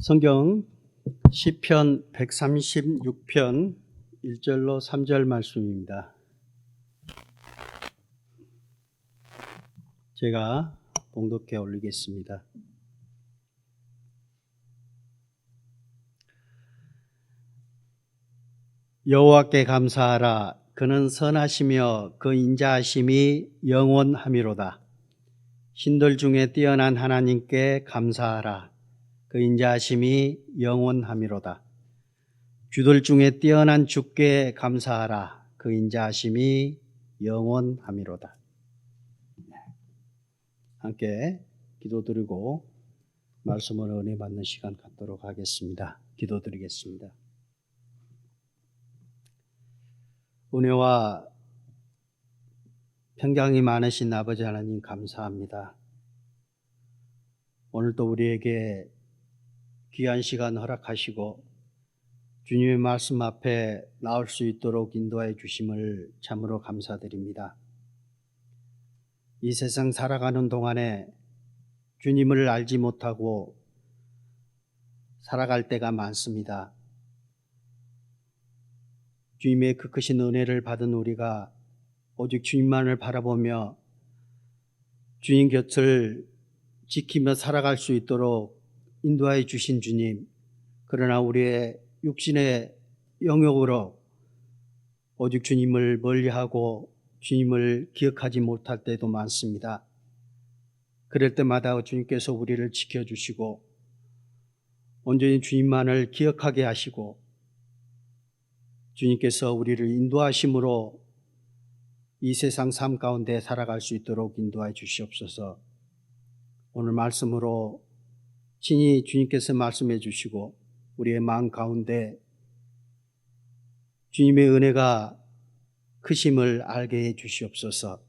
성경 시편 136편 1절로 3절 말씀입니다. 제가 봉독해 올리겠습니다. 여호와께 감사하라. 그는 선하시며 그 인자하심이 영원하미로다. 신들 중에 뛰어난 하나님께 감사하라. 그 인자하심이 영원하미로다. 주들 중에 뛰어난 주께 감사하라. 그 인자하심이 영원하미로다. 함께 기도드리고 말씀을 은혜 받는 시간 갖도록 하겠습니다. 기도드리겠습니다. 은혜와 평강이 많으신 아버지 하나님 감사합니다. 오늘도 우리에게 귀한 시간 허락하시고 주님의 말씀 앞에 나올 수 있도록 인도해 주심을 참으로 감사드립니다. 이 세상 살아가는 동안에 주님을 알지 못하고 살아갈 때가 많습니다. 주님의 그 크신 은혜를 받은 우리가 오직 주님만을 바라보며 주님 곁을 지키며 살아갈 수 있도록 인도하여 주신 주님, 그러나 우리의 육신의 영역으로 오직 주님을 멀리하고 주님을 기억하지 못할 때도 많습니다. 그럴 때마다 주님께서 우리를 지켜주시고 온전히 주님만을 기억하게 하시고 주님께서 우리를 인도하심으로 이 세상 삶 가운데 살아갈 수 있도록 인도하여 주시옵소서. 오늘 말씀으로 친히 주님께서 말씀해 주시고 우리의 마음 가운데 주님의 은혜가 크심을 알게 해 주시옵소서.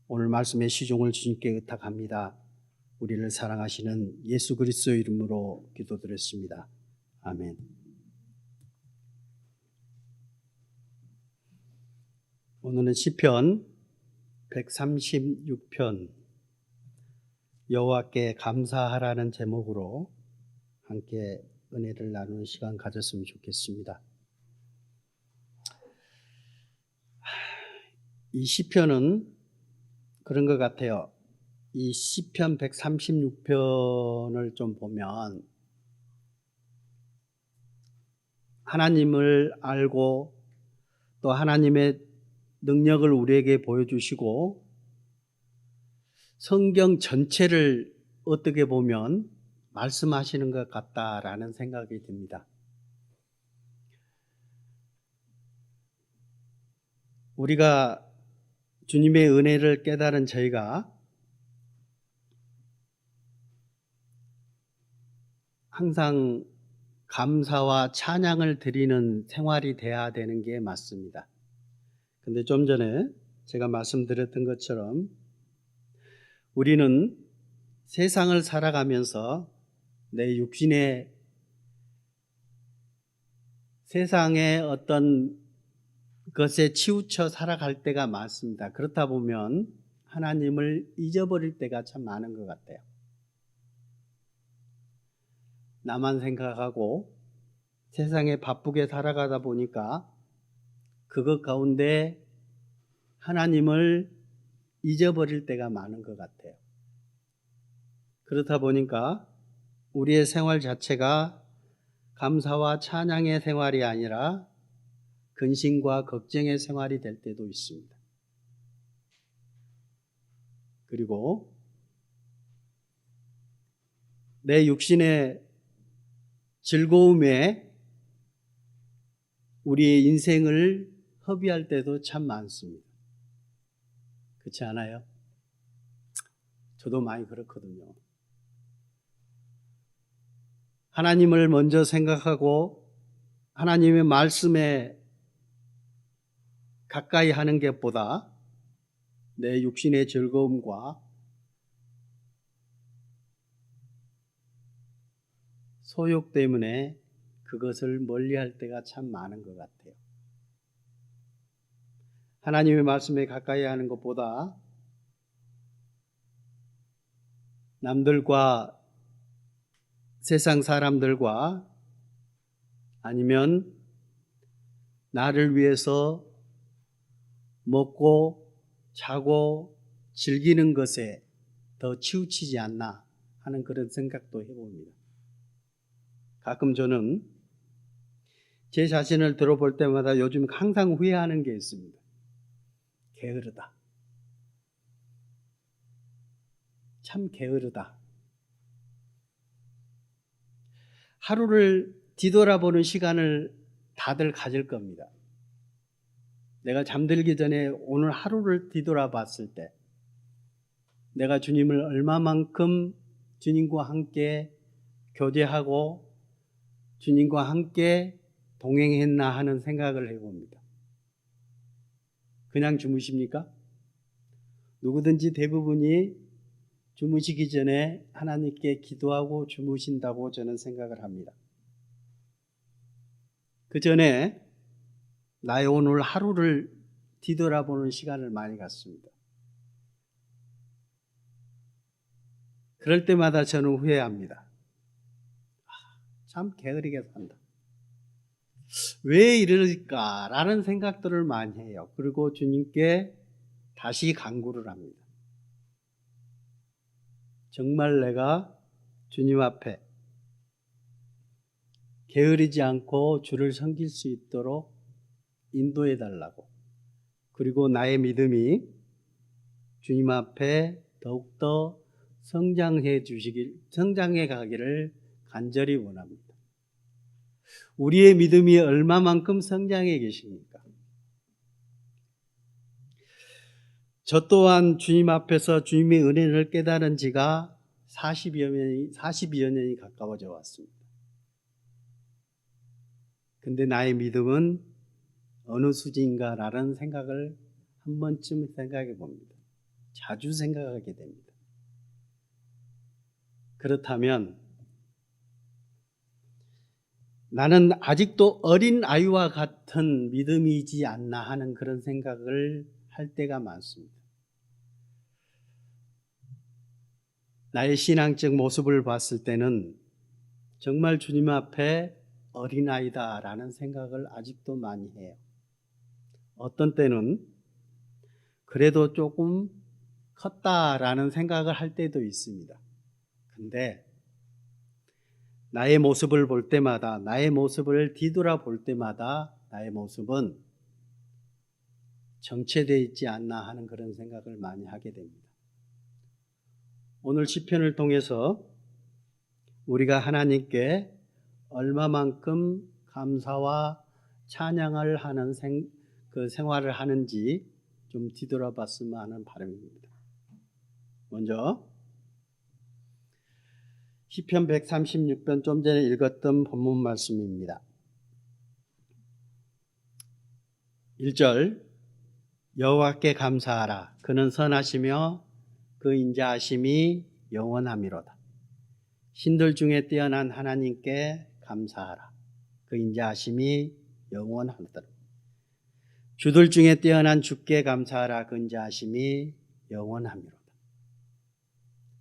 오늘 말씀의 시종을 주님께 의탁합니다. 우리를 사랑하시는 예수 그리스도의 이름으로 기도드렸습니다. 아멘. 오늘은 시편 136편 여호와께 감사하라는 제목으로 함께 은혜를 나누는 시간 가졌으면 좋겠습니다. 이 시편은 그런 것 같아요. 이 시편 136편을 좀 보면 하나님을 알고 또 하나님의 능력을 우리에게 보여주시고 성경 전체를 어떻게 보면 말씀하시는 것 같다라는 생각이 듭니다. 우리가 주님의 은혜를 깨달은 저희가 항상 감사와 찬양을 드리는 생활이 돼야 되는 게 맞습니다. 근데 좀 전에 제가 말씀드렸던 것처럼 우리는 세상을 살아가면서 내 육신의 세상의 어떤 것에 치우쳐 살아갈 때가 많습니다. 그렇다 보면 하나님을 잊어버릴 때가 참 많은 것 같아요. 나만 생각하고 세상에 바쁘게 살아가다 보니까 그것 가운데 하나님을 잊어버릴 때가 많은 것 같아요. 그렇다 보니까 우리의 생활 자체가 감사와 찬양의 생활이 아니라 근심과 걱정의 생활이 될 때도 있습니다. 그리고 내 육신의 즐거움에 우리의 인생을 허비할 때도 참 많습니다. 그렇지 않아요? 저도 많이 그렇거든요. 하나님을 먼저 생각하고 하나님의 말씀에 가까이 하는 것보다 내 육신의 즐거움과 소욕 때문에 그것을 멀리할 때가 참 많은 것 같아요. 하나님의 말씀에 가까이 하는 것보다 남들과 세상 사람들과 아니면 나를 위해서 먹고 자고 즐기는 것에 더 치우치지 않나 하는 그런 생각도 해봅니다. 가끔 저는 제 자신을 들어볼 때마다 요즘 항상 후회하는 게 있습니다. 게으르다. 참 게으르다. 하루를 뒤돌아보는 시간을 다들 가질 겁니다. 내가 잠들기 전에 오늘 하루를 뒤돌아봤을 때 내가 주님을 얼마만큼 주님과 함께 교제하고 주님과 함께 동행했나 하는 생각을 해봅니다. 그냥 주무십니까? 누구든지 대부분이 주무시기 전에 하나님께 기도하고 주무신다고 저는 생각을 합니다. 그 전에 나의 오늘 하루를 뒤돌아보는 시간을 많이 갖습니다. 그럴 때마다 저는 후회합니다. 참 게으르게 산다. 왜 이럴까라는 생각들을 많이 해요. 그리고 주님께 다시 간구를 합니다. 정말 내가 주님 앞에 게으르지 않고 주를 섬길 수 있도록 인도해 달라고, 그리고 나의 믿음이 주님 앞에 더욱더 성장해 가기를 간절히 원합니다. 우리의 믿음이 얼마만큼 성장해 계십니까? 저 또한 주님 앞에서 주님의 은혜를 깨달은 지가 40여 년이 가까워져 왔습니다. 근데 나의 믿음은 어느 수준인가라는 생각을 한 번쯤 생각해 봅니다. 자주 생각하게 됩니다. 그렇다면 나는 아직도 어린 아이와 같은 믿음이지 않나 하는 그런 생각을 할 때가 많습니다. 나의 신앙적 모습을 봤을 때는 정말 주님 앞에 어린아이다라는 생각을 아직도 많이 해요. 어떤 때는 그래도 조금 컸다라는 생각을 할 때도 있습니다. 근데 나의 모습을 볼 때마다, 나의 모습을 뒤돌아 볼 때마다 나의 모습은 정체되어 있지 않나 하는 그런 생각을 많이 하게 됩니다. 오늘 시편을 통해서 우리가 하나님께 얼마만큼 감사와 찬양을 하는 그 생활을 하는지 좀 뒤돌아봤으면 하는 바람입니다. 먼저 시편 136편 좀 전에 읽었던 본문 말씀입니다. 1절 여호와께 감사하라. 그는 선하시며 그 인자하심이 영원함이로다. 신들 중에 뛰어난 하나님께 감사하라. 그 인자하심이 영원하도다. 주들 중에 뛰어난 주께 감사하라. 그 인자하심이 영원함이로다.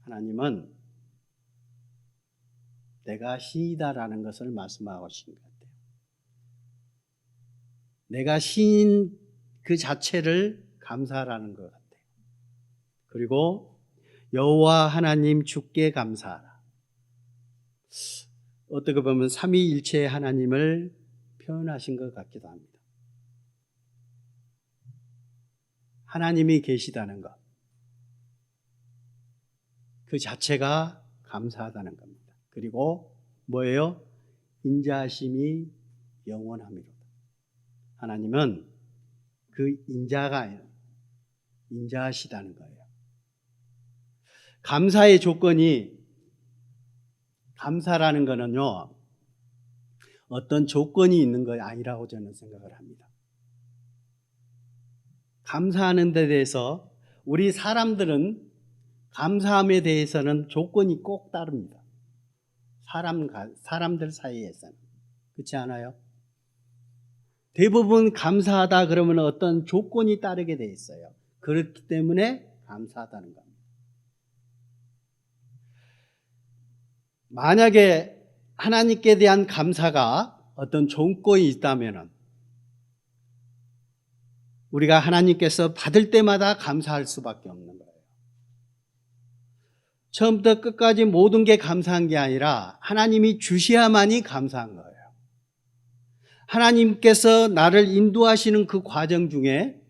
하나님은 내가 신이다라는 것을 말씀하고 계신 것 같아요. 내가 신인 그 자체를 감사하라는 것 같아요. 그리고 여호와 하나님 주께 감사하라. 어떻게 보면 삼위일체의 하나님을 표현하신 것 같기도 합니다. 하나님이 계시다는 것, 그 자체가 감사하다는 겁니다. 그리고 뭐예요? 인자하심이 영원함이로다. 하나님은 그 인자가 인자하시다는 거예요. 감사의 조건이, 감사라는 거는요, 어떤 조건이 있는 거 아니라고 저는 생각을 합니다. 감사하는 데 대해서 우리 사람들은 감사함에 대해서는 조건이 꼭 따릅니다. 사람들 사이에서는. 그렇지 않아요? 대부분 감사하다 그러면 어떤 조건이 따르게 돼 있어요. 그렇기 때문에 감사하다는 겁니다. 만약에 하나님께 대한 감사가 어떤 조건이 있다면 우리가 하나님께서 받을 때마다 감사할 수밖에 없는 거예요. 처음부터 끝까지 모든 게 감사한 게 아니라 하나님이 주셔야만이 감사한 거예요. 하나님께서 나를 인도하시는 그 과정 중에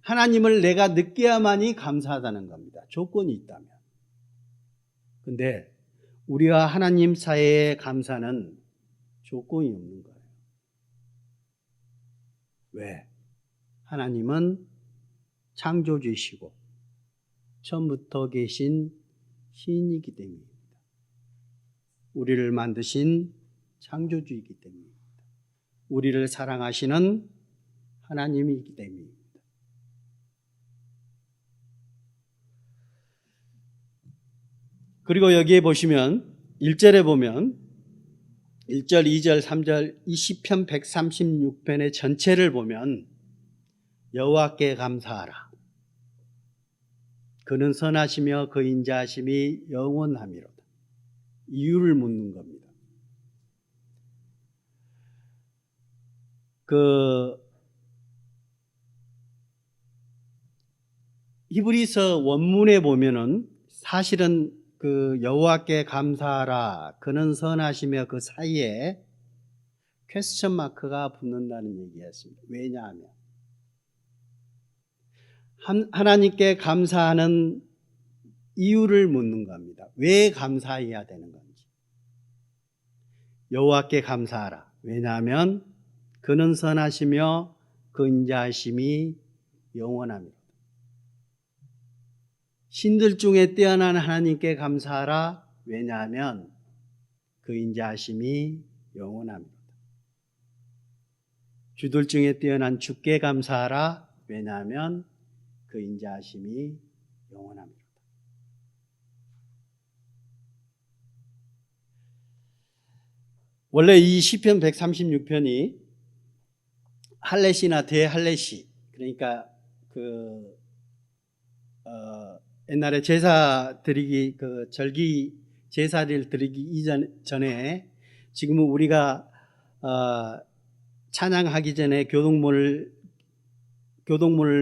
하나님을 내가 느껴야만이 감사하다는 겁니다. 조건이 있다면. 근데 우리와 하나님 사이의 감사는 조건이 없는 거예요. 왜? 하나님은 창조주이시고 처음부터 계신 신이기 때문입니다. 우리를 만드신 창조주이기 때문입니다. 우리를 사랑하시는 하나님이기 때문입니다. 그리고 여기에 보시면 1절에 보면 1절, 2절, 3절 이 시편 136편의 전체를 보면 여호와께 감사하라. 그는 선하시며 그 인자하심이 영원하미로다. 이유를 묻는 겁니다. 히브리서 원문에 보면은 사실은 그 여호와께 감사하라, 그는 선하시며 그 사이에 퀘스천 마크가 붙는다는 얘기였습니다. 왜냐하면 하나님께 감사하는 이유를 묻는 겁니다. 왜 감사해야 되는 건지. 여호와께 감사하라. 왜냐하면 그는 선하시며 그 인자하심이 영원합니다. 신들 중에 뛰어난 하나님께 감사하라. 왜냐하면 그 인자하심이 영원합니다. 주들 중에 뛰어난 주께 감사하라. 왜냐하면 그 인자하심이 영원합니다. 원래 이 시편 136편이 할례시나 대할례시, 그러니까 옛날에 제사 드리기, 절기 제사를 드리기 전에 지금은 우리가 찬양하기 전에 교동문을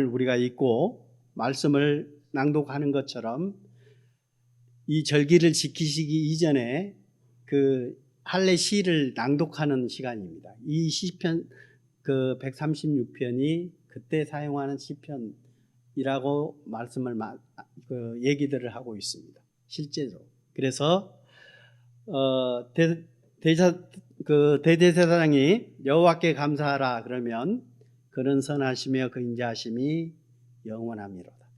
우리가 읽고 말씀을 낭독하는 것처럼 이 절기를 지키시기 이전에 그 할례시를 낭독하는 시간입니다. 이 시편 136편이 그때 사용하는 시편이라고 말씀을 얘기들을 하고 있습니다. 실제로. 그래서 대제사장이 여호와께 감사하라 그러면 그는 선하시며 그 인자하심이 영원함이로다.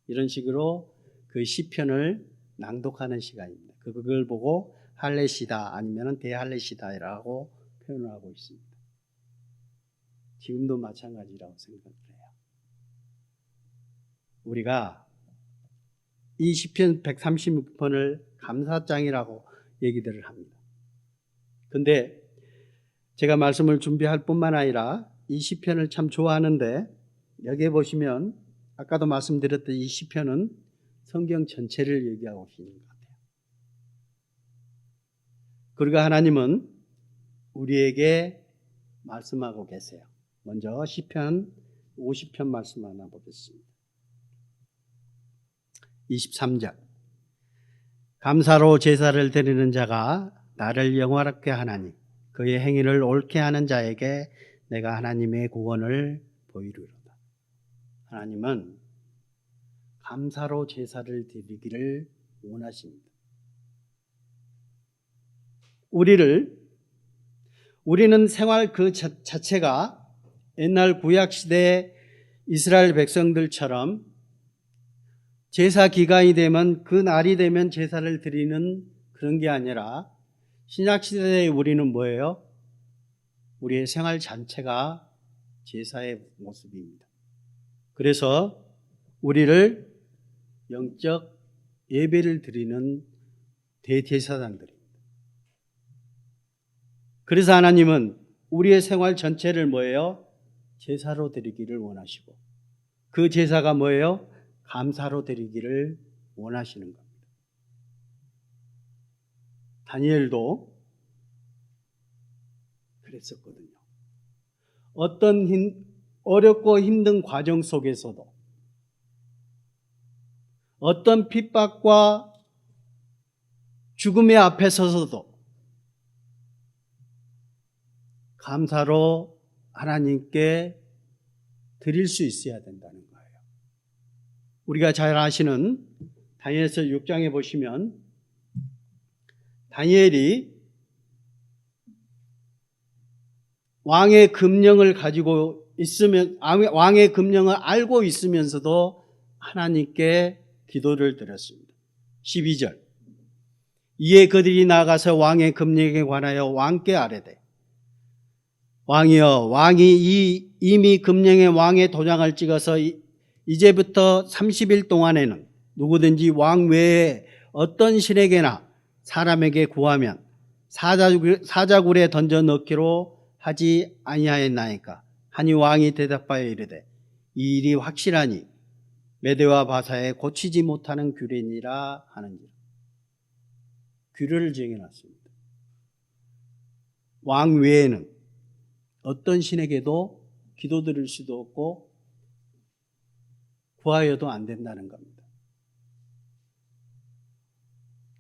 이런 식으로 그 시편을 낭독하는 시간입니다. 그걸 보고 할례시다 아니면 대할례시다라고 표현을 하고 있습니다. 지금도 마찬가지라고 생각을 해요. 우리가 이 시편 136편을 감사장이라고 얘기들을 합니다. 근데 제가 말씀을 준비할 뿐만 아니라 이 시편을 참 좋아하는데 여기에 보시면 아까도 말씀드렸던 이 시편은 성경 전체를 얘기하고 있는 것 같아요. 그리고 하나님은 우리에게 말씀하고 계세요. 먼저 시편 50편 말씀 하나 보겠습니다. 23절 감사로 제사를 드리는 자가 나를 영화롭게 하나니 그의 행위를 옳게 하는 자에게 내가 하나님의 구원을 보이리로다. 하나님은 감사로 제사를 드리기를 원하십니다. 우리는 생활 그 자체가 옛날 구약시대 이스라엘 백성들처럼 제사 기간이 되면 그 날이 되면 제사를 드리는 그런 게 아니라 신약시대에 우리는 뭐예요? 우리의 생활 자체가 제사의 모습입니다. 그래서 우리를 영적 예배를 드리는 대제사장들입니다. 그래서 하나님은 우리의 생활 전체를 뭐예요? 제사로 드리기를 원하시고 그 제사가 뭐예요? 감사로 드리기를 원하시는 겁니다. 다니엘도 그랬었거든요. 어떤 어렵고 힘든 과정 속에서도, 어떤 핍박과 죽음의 앞에 서서도 감사로 하나님께 드릴 수 있어야 된다는 거예요. 우리가 잘 아시는 다니엘서 6장에 보시면 다니엘이 왕의 금령을 가지고 있으면, 왕의 금령을 알고 있으면서도 하나님께 기도를 드렸습니다. 12절. 이에 그들이 나가서 왕의 금령에 관하여 왕께 아뢰되, 왕이여, 왕이 이미 금령에 왕의 도장을 찍어서 이제부터 30일 동안에는 누구든지 왕 외에 어떤 신에게나 사람에게 구하면 사자굴에 던져 넣기로 하지 아니하였나이까. 하니 왕이 대답하여 이르되, 이 일이 확실하니 메대와 바사에 고치지 못하는 규례니라 하는지라. 규례를 정해놨습니다. 왕 외에는 어떤 신에게도 기도드릴 수도 없고 구하여도 안 된다는 겁니다.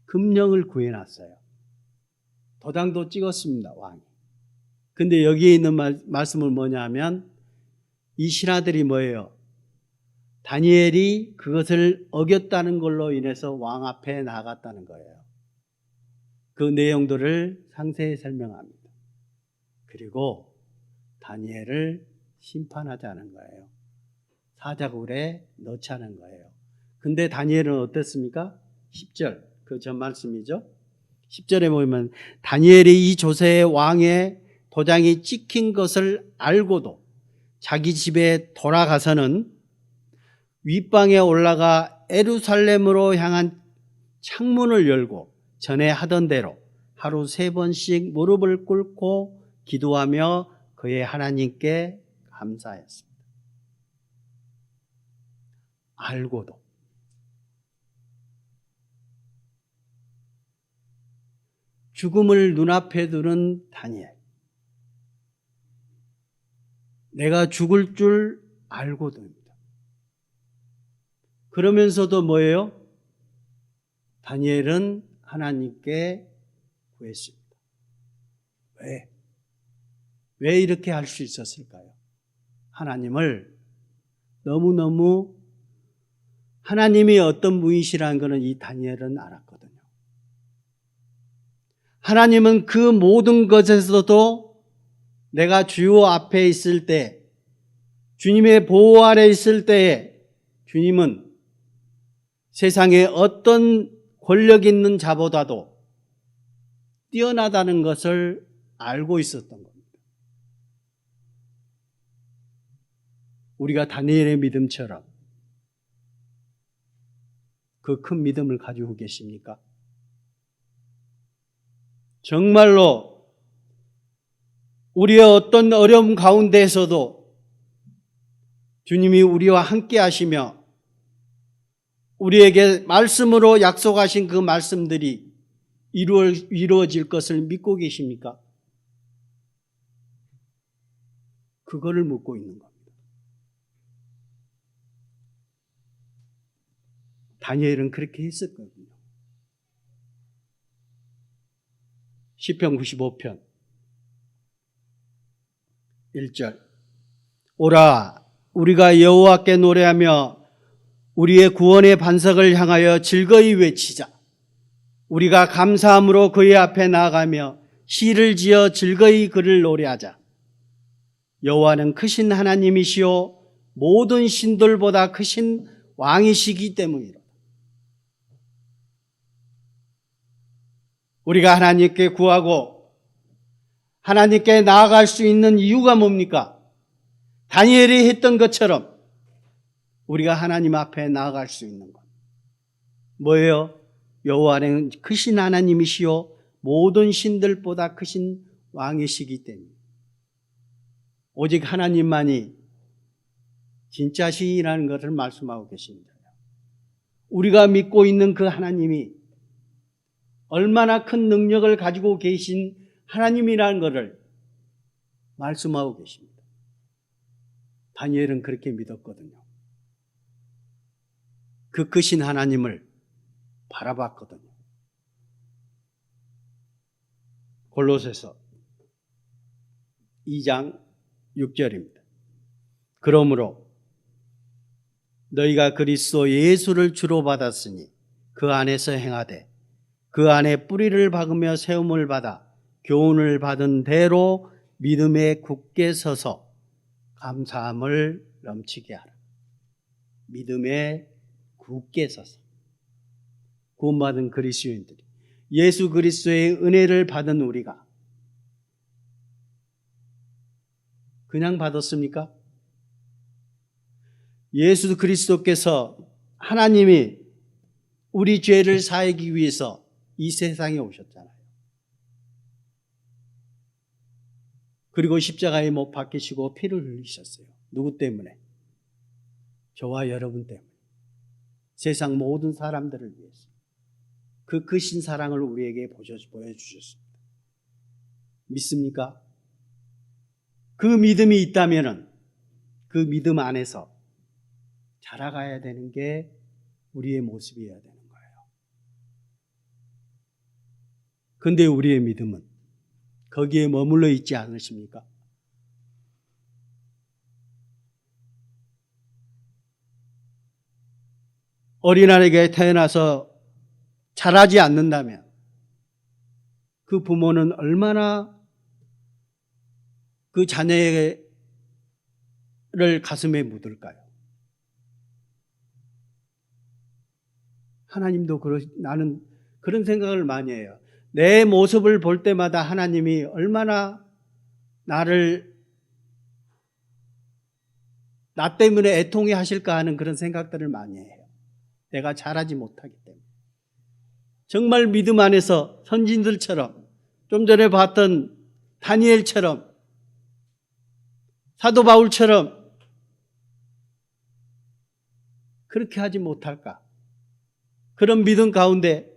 금령을 구해놨어요. 도장도 찍었습니다, 왕이. 근데 여기에 있는 말씀은 뭐냐 하면, 이 신하들이 뭐예요? 다니엘이 그것을 어겼다는 걸로 인해서 왕 앞에 나갔다는 거예요. 그 내용들을 상세히 설명합니다. 그리고 다니엘을 심판하자는 거예요. 사자굴에 넣자는 거예요. 근데 다니엘은 어땠습니까? 10절, 그 전 말씀이죠. 10절에 보면 다니엘이 이 조세의 왕의 도장이 찍힌 것을 알고도 자기 집에 돌아가서는 윗방에 올라가 예루살렘으로 향한 창문을 열고 전에 하던 대로 하루 3번씩 무릎을 꿇고 기도하며 그의 하나님께 감사했습니다. 알고도. 죽음을 눈앞에 두는 다니엘. 내가 죽을 줄 알고도입니다. 그러면서도 뭐예요? 다니엘은 하나님께 구했습니다. 왜? 왜 이렇게 할 수 있었을까요? 하나님을 너무너무, 하나님이 어떤 분이시라는 것은 이 다니엘은 알았거든요. 하나님은 그 모든 것에서도 내가 주요 앞에 있을 때, 주님의 보호 아래 있을 때에 주님은 세상에 어떤 권력 있는 자보다도 뛰어나다는 것을 알고 있었던 겁니다. 우리가 다니엘의 믿음처럼 그 큰 믿음을 가지고 계십니까? 정말로 우리의 어떤 어려움 가운데에서도 주님이 우리와 함께 하시며 우리에게 말씀으로 약속하신 그 말씀들이 이루어질 것을 믿고 계십니까? 그거를 묻고 있는 겁니다. 다니엘은 그렇게 했었거든요. 시편 95편 1절. 오라, 우리가 여호와께 노래하며 우리의 구원의 반석을 향하여 즐거이 외치자. 우리가 감사함으로 그의 앞에 나아가며 시를 지어 즐거이 그를 노래하자. 여호와는 크신 하나님이시요 모든 신들보다 크신 왕이시기 때문이라. 우리가 하나님께 구하고 하나님께 나아갈 수 있는 이유가 뭡니까? 다니엘이 했던 것처럼 우리가 하나님 앞에 나아갈 수 있는 것. 뭐예요? 여호와는 크신 하나님이시요 모든 신들보다 크신 왕이시기 때문에 오직 하나님만이 진짜 신이라는 것을 말씀하고 계십니다. 우리가 믿고 있는 그 하나님이 얼마나 큰 능력을 가지고 계신 하나님이라는 것을 말씀하고 계십니다. 다니엘은 그렇게 믿었거든요. 그 크신 하나님을 바라봤거든요. 골로새서 2장 6절입니다. 그러므로 너희가 그리스도 예수를 주로 받았으니 그 안에서 행하되 그 안에 뿌리를 박으며 세움을 받아 교훈을 받은 대로 믿음에 굳게 서서 감사함을 넘치게 하라. 믿음에 굳게 서서 구원받은 그리스도인들이, 예수 그리스도의 은혜를 받은 우리가 그냥 받았습니까? 예수 그리스도께서, 하나님이 우리 죄를 사하기 위해서 이 세상에 오셨잖아요. 그리고 십자가에 못 박히시고 피를 흘리셨어요. 누구 때문에? 저와 여러분 때문에. 세상 모든 사람들을 위해서. 그 크신 사랑을 우리에게 보여주셨습니다. 믿습니까? 그 믿음이 있다면 그 믿음 안에서 자라가야 되는 게 우리의 모습이어야 되는 거예요. 그런데 우리의 믿음은 거기에 머물러 있지 않으십니까? 어린아이에게 태어나서 자라지 않는다면 그 부모는 얼마나 그 자녀를 가슴에 묻을까요? 하나님도 나는 그런 생각을 많이 해요. 내 모습을 볼 때마다 하나님이 얼마나 나 때문에 애통해 하실까 하는 그런 생각들을 많이 해요. 내가 잘하지 못하기 때문에. 정말 믿음 안에서 선진들처럼, 좀 전에 봤던 다니엘처럼, 사도 바울처럼 그렇게 하지 못할까? 그런 믿음 가운데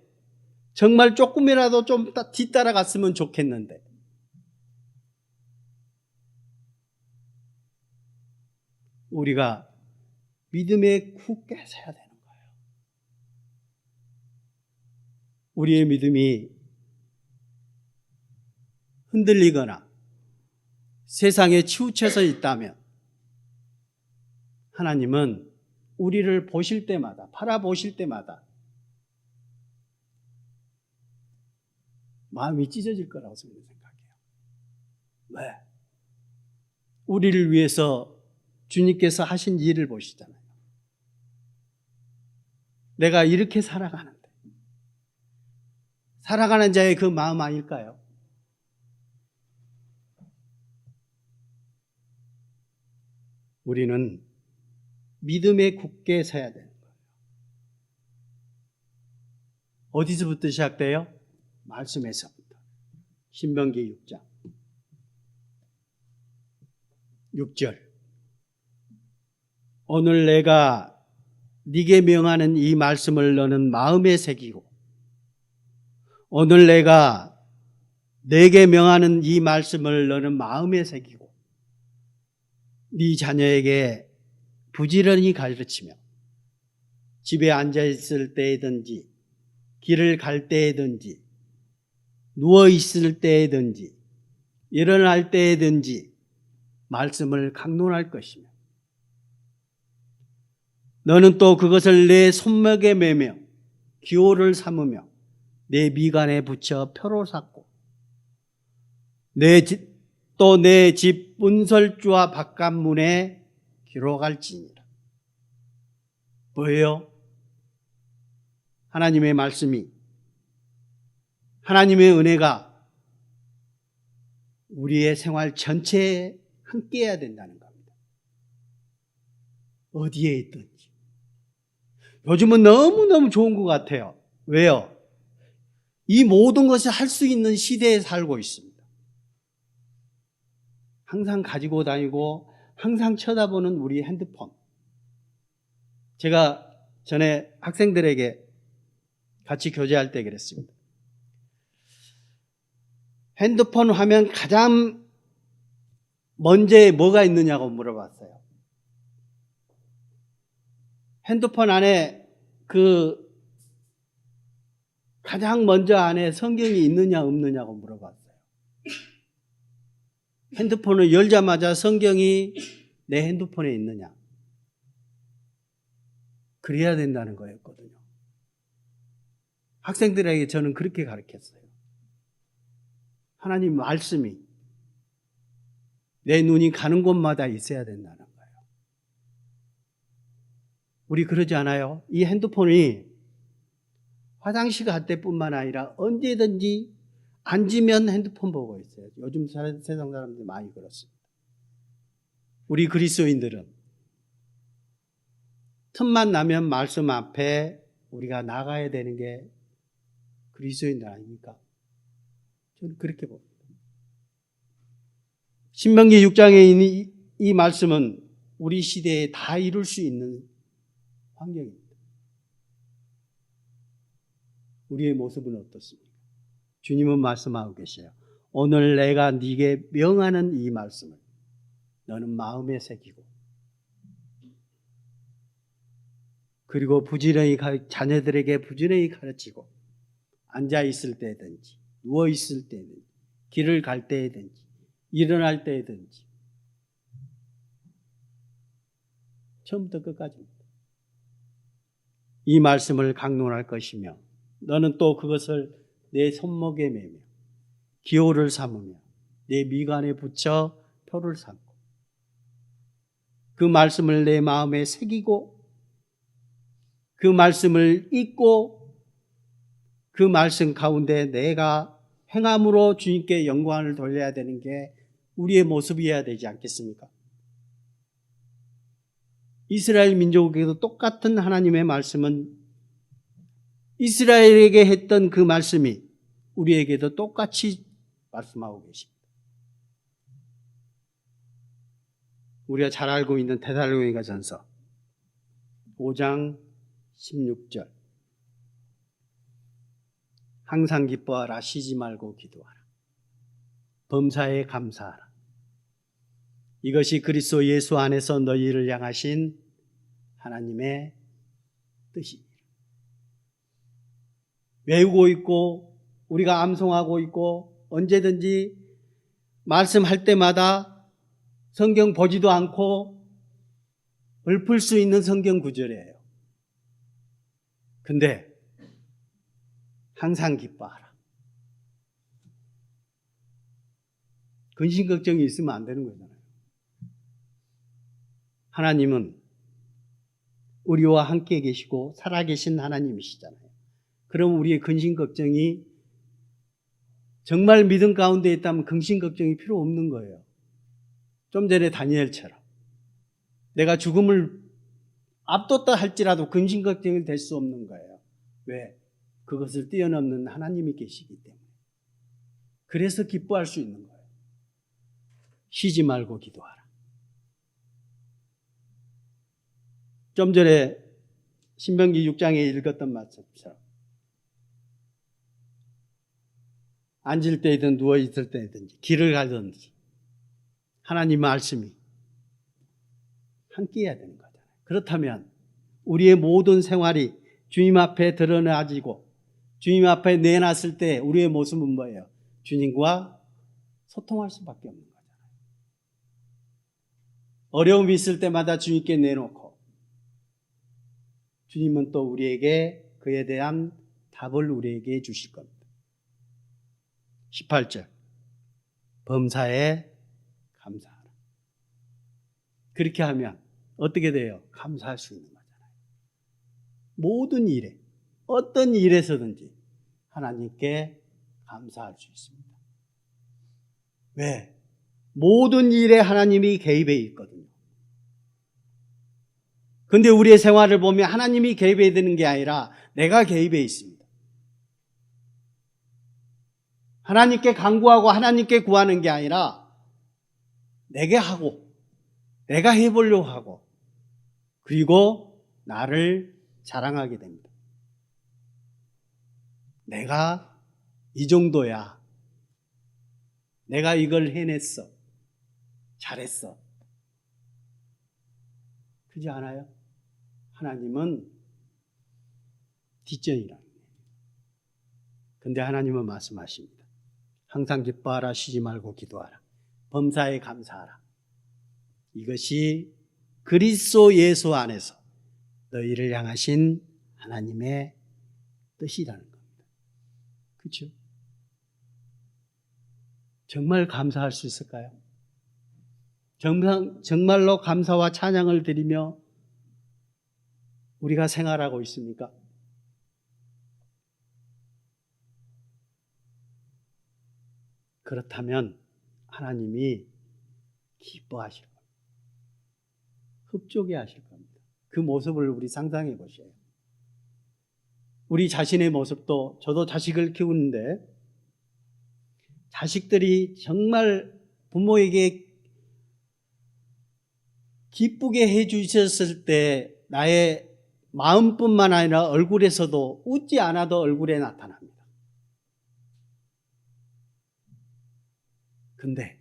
정말 조금이라도 좀 뒤따라갔으면 좋겠는데, 우리가 믿음에 굳게 서야 되는 거예요. 우리의 믿음이 흔들리거나 세상에 치우쳐서 있다면 하나님은 우리를 보실 때마다, 바라보실 때마다 마음이 찢어질 거라고 생각해요. 왜? 우리를 위해서 주님께서 하신 일을 보시잖아요. 내가 이렇게 살아가는데, 살아가는 자의 그 마음 아닐까요? 우리는 믿음에 굳게 서야 되는 거예요. 어디서부터 시작돼요? 말씀에서부터. 신명기 6장 6절. 오늘 내가 네게 명하는 이 말씀을 너는 마음에 새기고, 오늘 내가 네게 명하는 이 말씀을 너는 마음에 새기고 네 자녀에게 부지런히 가르치며 집에 앉아있을 때든지 길을 갈 때든지 누워있을 때든지 일어날 때든지 말씀을 강론할 것이며, 너는 또 그것을 내 손목에 매며 기호를 삼으며 내 미간에 붙여 표로 삼고 또 내 집 문설주와 바깥문에 기록할지니라. 뭐예요? 하나님의 말씀이, 하나님의 은혜가 우리의 생활 전체에 함께해야 된다는 겁니다. 어디에 있든지. 요즘은 너무너무 좋은 것 같아요. 왜요? 이 모든 것을 할 수 있는 시대에 살고 있습니다. 항상 가지고 다니고 항상 쳐다보는 우리 핸드폰. 제가 전에 학생들에게 같이 교제할 때 그랬습니다. 핸드폰 화면 가장 먼저에 뭐가 있느냐고 물어봤어요. 핸드폰 안에 가장 먼저 안에 성경이 있느냐 없느냐고 물어봤어요. 핸드폰을 열자마자 성경이 내 핸드폰에 있느냐. 그래야 된다는 거였거든요. 학생들에게 저는 그렇게 가르쳤어요. 하나님 말씀이 내 눈이 가는 곳마다 있어야 된다는 거예요. 우리 그러지 않아요? 이 핸드폰이 화장실 갈 때뿐만 아니라 언제든지 앉으면 핸드폰 보고 있어요. 요즘 세상 사람들 많이 그렇습니다. 우리 그리스도인들은 틈만 나면 말씀 앞에 우리가 나가야 되는 게 그리스도인들 아닙니까? 저는 그렇게 봅니다. 신명기 6장에 있는 이 말씀은 우리 시대에 다 이룰 수 있는 환경입니다. 우리의 모습은 어떻습니까? 주님은 말씀하고 계세요. 오늘 내가 네게 명하는 이 말씀을 너는 마음에 새기고 그리고 자녀들에게 부지런히 가르치고 앉아 있을 때든지 누워 있을 때든지 길을 갈 때든지 일어날 때든지 처음부터 끝까지입니다. 이 말씀을 강론할 것이며 너는 또 그것을 내 손목에 매며 기호를 삼으며 내 미간에 붙여 표를 삼고 그 말씀을 내 마음에 새기고 그 말씀을 읽고 그 말씀 가운데 내가 행함으로 주님께 영광을 돌려야 되는 게 우리의 모습이어야 되지 않겠습니까? 이스라엘 민족에게도 똑같은 하나님의 말씀은 이스라엘에게 했던 그 말씀이 우리에게도 똑같이 말씀하고 계십니다. 우리가 잘 알고 있는 데살로니가전서 5장 16절 항상 기뻐하라 쉬지 말고 기도하라 범사에 감사하라 이것이 그리스도 예수 안에서 너희를 향하신 하나님의 뜻이니라. 외우고 있고 우리가 암송하고 있고 언제든지 말씀할 때마다 성경 보지도 않고 읊을 수 있는 성경 구절이에요. 근데 항상 기뻐하라. 근심 걱정이 있으면 안 되는 거잖아요. 하나님은 우리와 함께 계시고 살아계신 하나님이시잖아요. 그럼 우리의 근심 걱정이 정말 믿음 가운데 있다면 근심 걱정이 필요 없는 거예요. 좀 전에 다니엘처럼 내가 죽음을 앞뒀다 할지라도 근심 걱정이 될 수 없는 거예요. 왜? 그것을 뛰어넘는 하나님이 계시기 때문에. 그래서 기뻐할 수 있는 거예요. 쉬지 말고 기도하라. 좀 전에 신명기 6장에 읽었던 말씀처럼 앉을 때이든 누워 있을 때이든지 길을 가든지 하나님 말씀이 함께 해야 되는 거잖아요. 그렇다면 우리의 모든 생활이 주님 앞에 드러나지고 주님 앞에 내놨을 때 우리의 모습은 뭐예요? 주님과 소통할 수밖에 없는 거잖아요. 어려움이 있을 때마다 주님께 내놓고 주님은 또 우리에게 그에 대한 답을 우리에게 주실 겁니다. 18절 범사에 감사하라. 그렇게 하면 어떻게 돼요? 감사할 수 있는 거잖아요. 모든 일에 어떤 일에서든지 하나님께 감사할 수 있습니다. 왜? 모든 일에 하나님이 개입해 있거든요. 그런데 우리의 생활을 보면 하나님이 개입해야 되는 게 아니라 내가 개입해 있습니다. 하나님께 간구하고 하나님께 구하는 게 아니라 내게 하고 내가 해보려고 하고 그리고 나를 자랑하게 됩니다. 내가 이 정도야. 내가 이걸 해냈어. 잘했어. 그렇지 않아요? 하나님은 뒷전이라는 거예요. 근데 하나님은 말씀하십니다. 항상 기뻐하라, 쉬지 말고 기도하라. 범사에 감사하라. 이것이 그리스도 예수 안에서 너희를 향하신 하나님의 뜻이라는 겁니다. 그렇죠? 정말 감사할 수 있을까요? 정말로 감사와 찬양을 드리며 우리가 생활하고 있습니까? 그렇다면 하나님이 기뻐하실 겁니다. 흡족해 하실 겁니다. 그 모습을 우리 상상해 보세요. 우리 자신의 모습도, 저도 자식을 키우는데 자식들이 정말 부모에게 기쁘게 해주셨을 때 나의 마음뿐만 아니라 얼굴에서도 웃지 않아도 얼굴에 나타납니다. 근데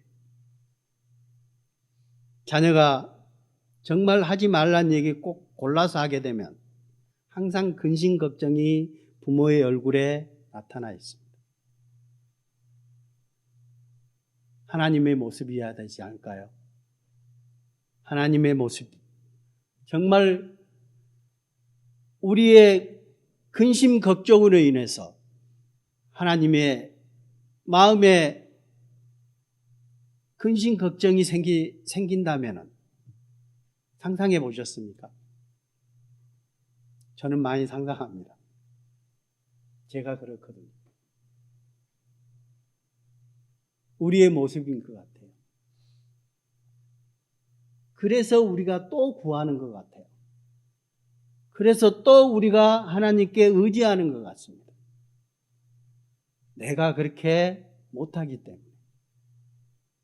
자녀가 정말 하지 말란 얘기 꼭 골라서 하게 되면 항상 근심 걱정이 부모의 얼굴에 나타나 있습니다. 하나님의 모습이어야 되지 않을까요? 하나님의 모습. 정말 우리의 근심 걱정으로 인해서 하나님의 마음에 근심 걱정이 생긴다면 상상해 보셨습니까? 저는 많이 상상합니다. 제가 그렇거든요. 우리의 모습인 것 같아요. 그래서 우리가 또 구하는 것 같아요. 그래서 또 우리가 하나님께 의지하는 것 같습니다. 내가 그렇게 못하기 때문에.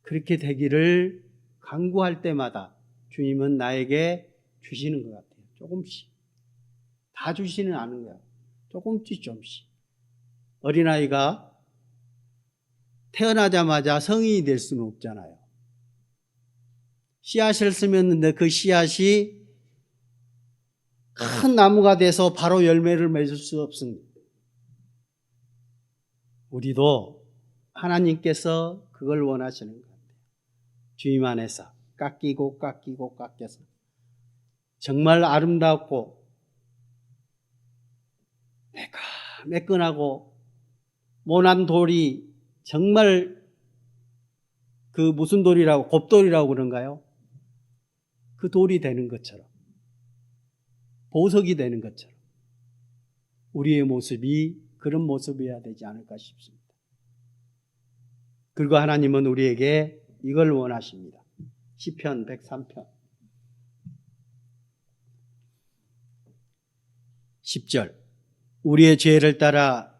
그렇게 되기를 간구할 때마다 주님은 나에게 주시는 것 같아요. 조금씩. 다 주시는 않은 거예요. 조금씩. 어린아이가 태어나자마자 성인이 될 수는 없잖아요. 씨앗을 심었는데 그 씨앗이 큰 나무가 돼서 바로 열매를 맺을 수 없습니다. 우리도 하나님께서 그걸 원하시는 것 같아요. 주님 안에서 깎이고 깎여서 정말 아름답고 매끈하고 모난 돌이 정말 그 무슨 돌이라고, 곱돌이라고 그런가요? 그 돌이 되는 것처럼, 보석이 되는 것처럼 우리의 모습이 그런 모습이어야 되지 않을까 싶습니다. 그리고 하나님은 우리에게 이걸 원하십니다. 시편 103편 10절. 우리의 죄를 따라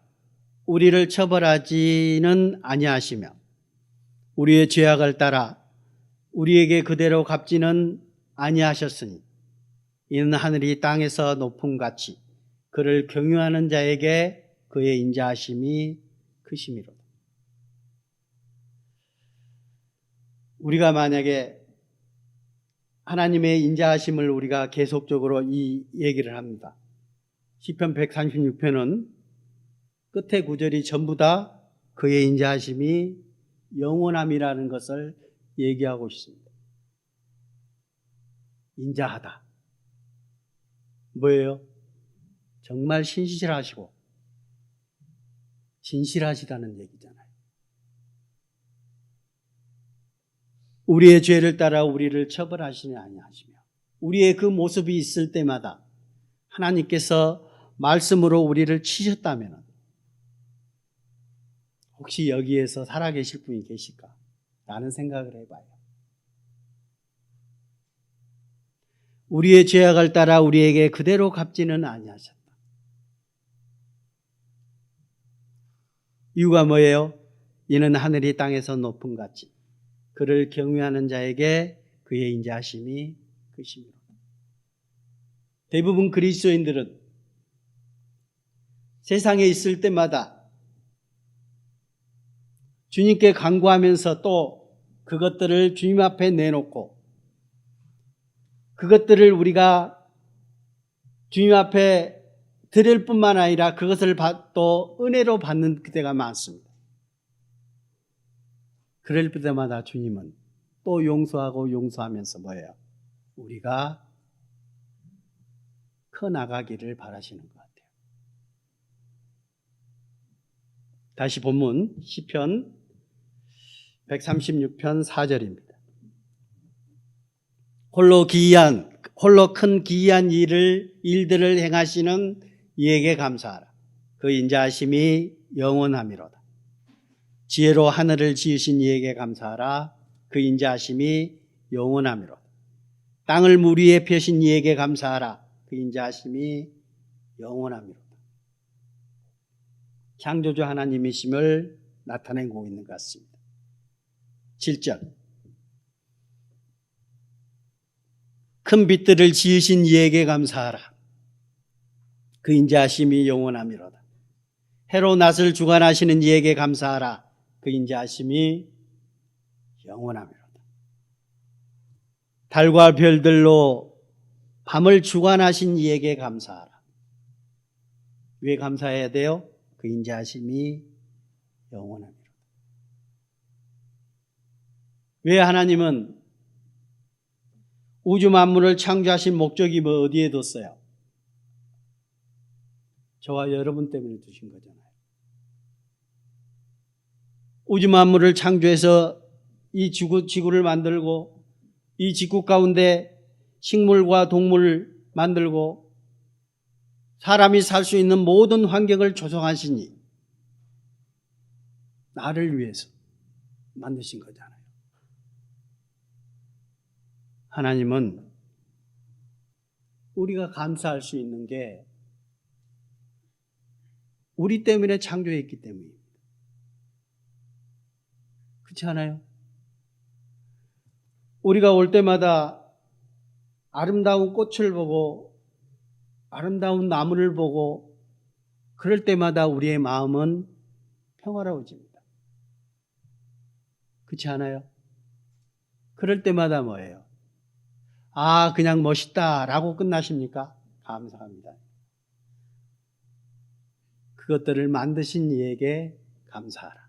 우리를 처벌하지는 아니하시며 우리의 죄악을 따라 우리에게 그대로 갚지는 아니하셨으니 이는 하늘이 땅에서 높음같이 그를 경유하는 자에게 그의 인자하심이 크심이로다. 우리가 만약에 하나님의 인자하심을 우리가 계속적으로 이 얘기를 합니다. 시편 136편은 끝에 구절이 전부 다 그의 인자하심이 영원함이라는 것을 얘기하고 있습니다. 인자하다. 뭐예요? 정말 신실하시고 진실하시다는 얘기잖아요. 우리의 죄를 따라 우리를 처벌하시지 아니하시며 우리의 그 모습이 있을 때마다 하나님께서 말씀으로 우리를 치셨다면 혹시 여기에서 살아계실 분이 계실까? 라는 생각을 해봐요. 우리의 죄악을 따라 우리에게 그대로 갚지는 아니하셨다. 이유가 뭐예요? 이는 하늘이 땅에서 높음같이 그를 경외하는 자에게 그의 인자하심이 크심이로다. 대부분 그리스도인들은 세상에 있을 때마다 주님께 간구하면서 또 그것들을 주님 앞에 내놓고 그것들을 우리가 주님 앞에 드릴 뿐만 아니라 그것을 또 은혜로 받는 그때가 많습니다. 그럴 때마다 주님은 또 용서하고 용서하면서 뭐예요? 우리가 커 나가기를 바라시는 것 같아요. 다시 본문 시편 136편 4절입니다. 홀로 큰 기이한 일들을 행하시는 이에게 감사하라. 그 인자하심이 영원함이로다. 지혜로 하늘을 지으신 이에게 감사하라. 그 인자하심이 영원함이로다. 땅을 물 위에 펴신 이에게 감사하라. 그 인자하심이 영원함이로다. 창조주 하나님이심을 나타내고 있는 것 같습니다. 7절. 큰 빛들을 지으신 이에게 감사하라. 그 인자하심이 영원함이로다. 해로 낮을 주관하시는 이에게 감사하라. 그 인자하심이 영원함이로다. 달과 별들로 밤을 주관하신 이에게 감사하라. 왜 감사해야 돼요? 그 인자하심이 영원함이로다. 왜 하나님은 우주 만물을 창조하신 목적이 어디에 뒀어요? 저와 여러분 때문에 두신 거잖아요. 우주 만물을 창조해서 이 지구를 만들고 이 지구 가운데 식물과 동물을 만들고 사람이 살 수 있는 모든 환경을 조성하시니 나를 위해서 만드신 거잖아요. 하나님은 우리가 감사할 수 있는 게 우리 때문에 창조했기 때문입니다. 그렇지 않아요? 우리가 올 때마다 아름다운 꽃을 보고 아름다운 나무를 보고 그럴 때마다 우리의 마음은 평화로워집니다. 그렇지 않아요? 그럴 때마다 뭐예요? 아, 그냥 멋있다라고 끝나십니까? 감사합니다. 그것들을 만드신 이에게 감사하라.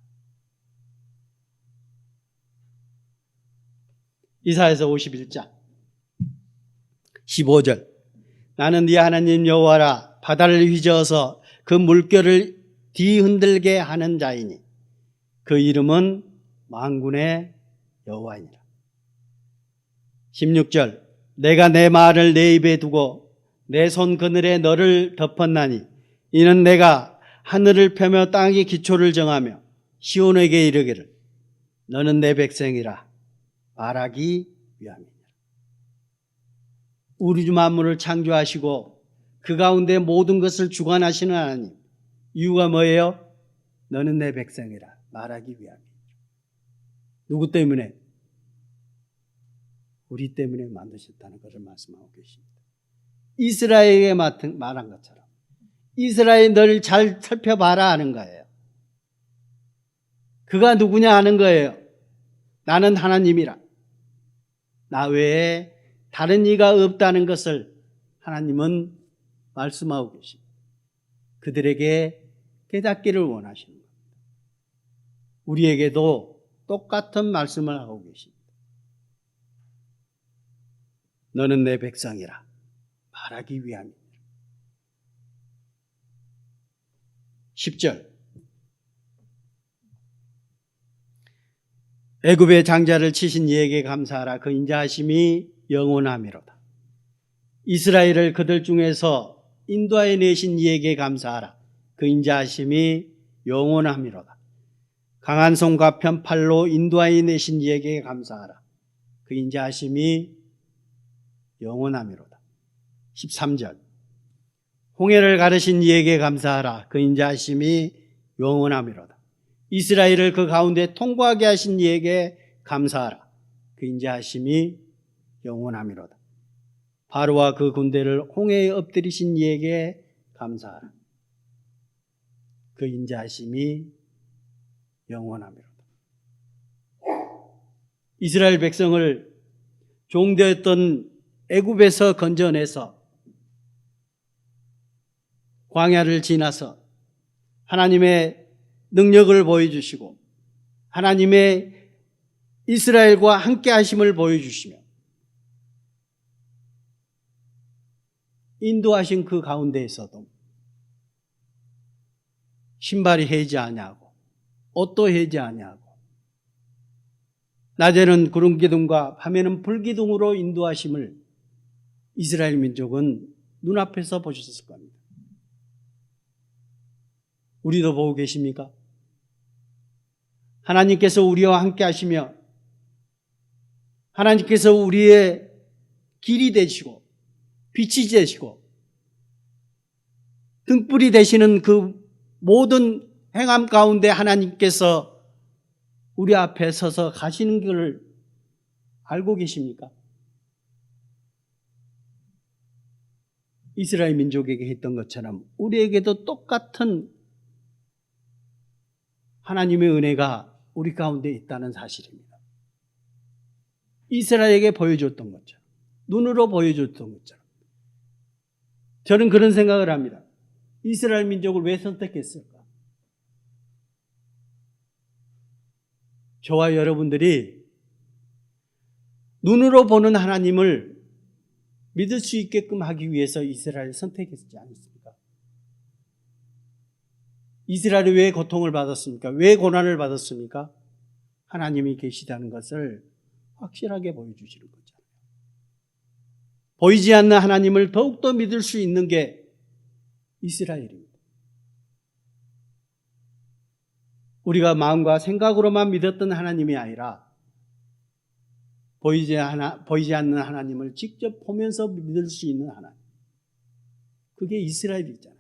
이사야서 51장 15절. 나는 네 하나님 여호와라. 바다를 휘저어서 그 물결을 뒤흔들게 하는 자이니 그 이름은 만군의 여호와이니라. 16절. 내가 내 말을 내 입에 두고 내 손 그늘에 너를 덮었나니 이는 내가 하늘을 펴며 땅의 기초를 정하며 시온에게 이르기를 너는 내 백성이라 말하기 위함이니라. 우주 만물을 창조하시고 그 가운데 모든 것을 주관하시는 하나님. 이유가 뭐예요? 너는 내 백성이라 말하기 위함이니라. 누구 때문에? 우리 때문에 만드셨다는 것을 말씀하고 계십니다. 이스라엘에게 말한 것처럼 이스라엘 너를 잘 살펴봐라 하는 거예요. 그가 누구냐 하는 거예요. 나는 하나님이라. 나 외에 다른 이가 없다는 것을 하나님은 말씀하고 계십니다. 그들에게 깨닫기를 원하시는 겁니다. 우리에게도 똑같은 말씀을 하고 계십니다. 너는 내 백성이라 말하기 위함이다. 10절. 애굽의 장자를 치신 이에게 감사하라. 그 인자하심이 영원함이로다. 이스라엘을 그들 중에서 인도하여 내신 이에게 감사하라. 그 인자하심이 영원함이로다. 강한 손과 편팔로 인도하여 내신 이에게 감사하라. 그 인자하심이 영원함이로다. 13절. 홍해를 가르신 이에게 감사하라. 그 인자하심이 영원함이로다. 이스라엘을 그 가운데 통과하게 하신 이에게 감사하라. 그 인자하심이 영원함이로다. 바로와 그 군대를 홍해에 엎드리신 이에게 감사하라. 그 인자하심이 영원함이로다. 이스라엘 백성을 종되었던 애굽에서 건져내서 광야를 지나서 하나님의 능력을 보여주시고 하나님의 이스라엘과 함께 하심을 보여주시며 인도하신 그 가운데에서도 신발이 해지 아니하고 옷도 해지 아니하고 낮에는 구름 기둥과 밤에는 불 기둥으로 인도하심을 이스라엘 민족은 눈앞에서 보셨을 겁니다. 우리도 보고 계십니까? 하나님께서 우리와 함께 하시며 하나님께서 우리의 길이 되시고 빛이 되시고 등불이 되시는 그 모든 행함 가운데 하나님께서 우리 앞에 서서 가시는 것을 알고 계십니까? 이스라엘 민족에게 했던 것처럼 우리에게도 똑같은 하나님의 은혜가 우리 가운데 있다는 사실입니다. 이스라엘에게 보여줬던 것처럼, 눈으로 보여줬던 것처럼. 저는 그런 생각을 합니다. 이스라엘 민족을 왜 선택했을까? 저와 여러분들이 눈으로 보는 하나님을 믿을 수 있게끔 하기 위해서 이스라엘을 선택했지 않습니까? 이스라엘이 왜 고통을 받았습니까? 왜 고난을 받았습니까? 하나님이 계시다는 것을 확실하게 보여주시는 거잖아요. 보이지 않는 하나님을 더욱더 믿을 수 있는 게 이스라엘입니다. 우리가 마음과 생각으로만 믿었던 하나님이 아니라 보이지 않는 하나님을 직접 보면서 믿을 수 있는 하나님. 그게 이스라엘이잖아요.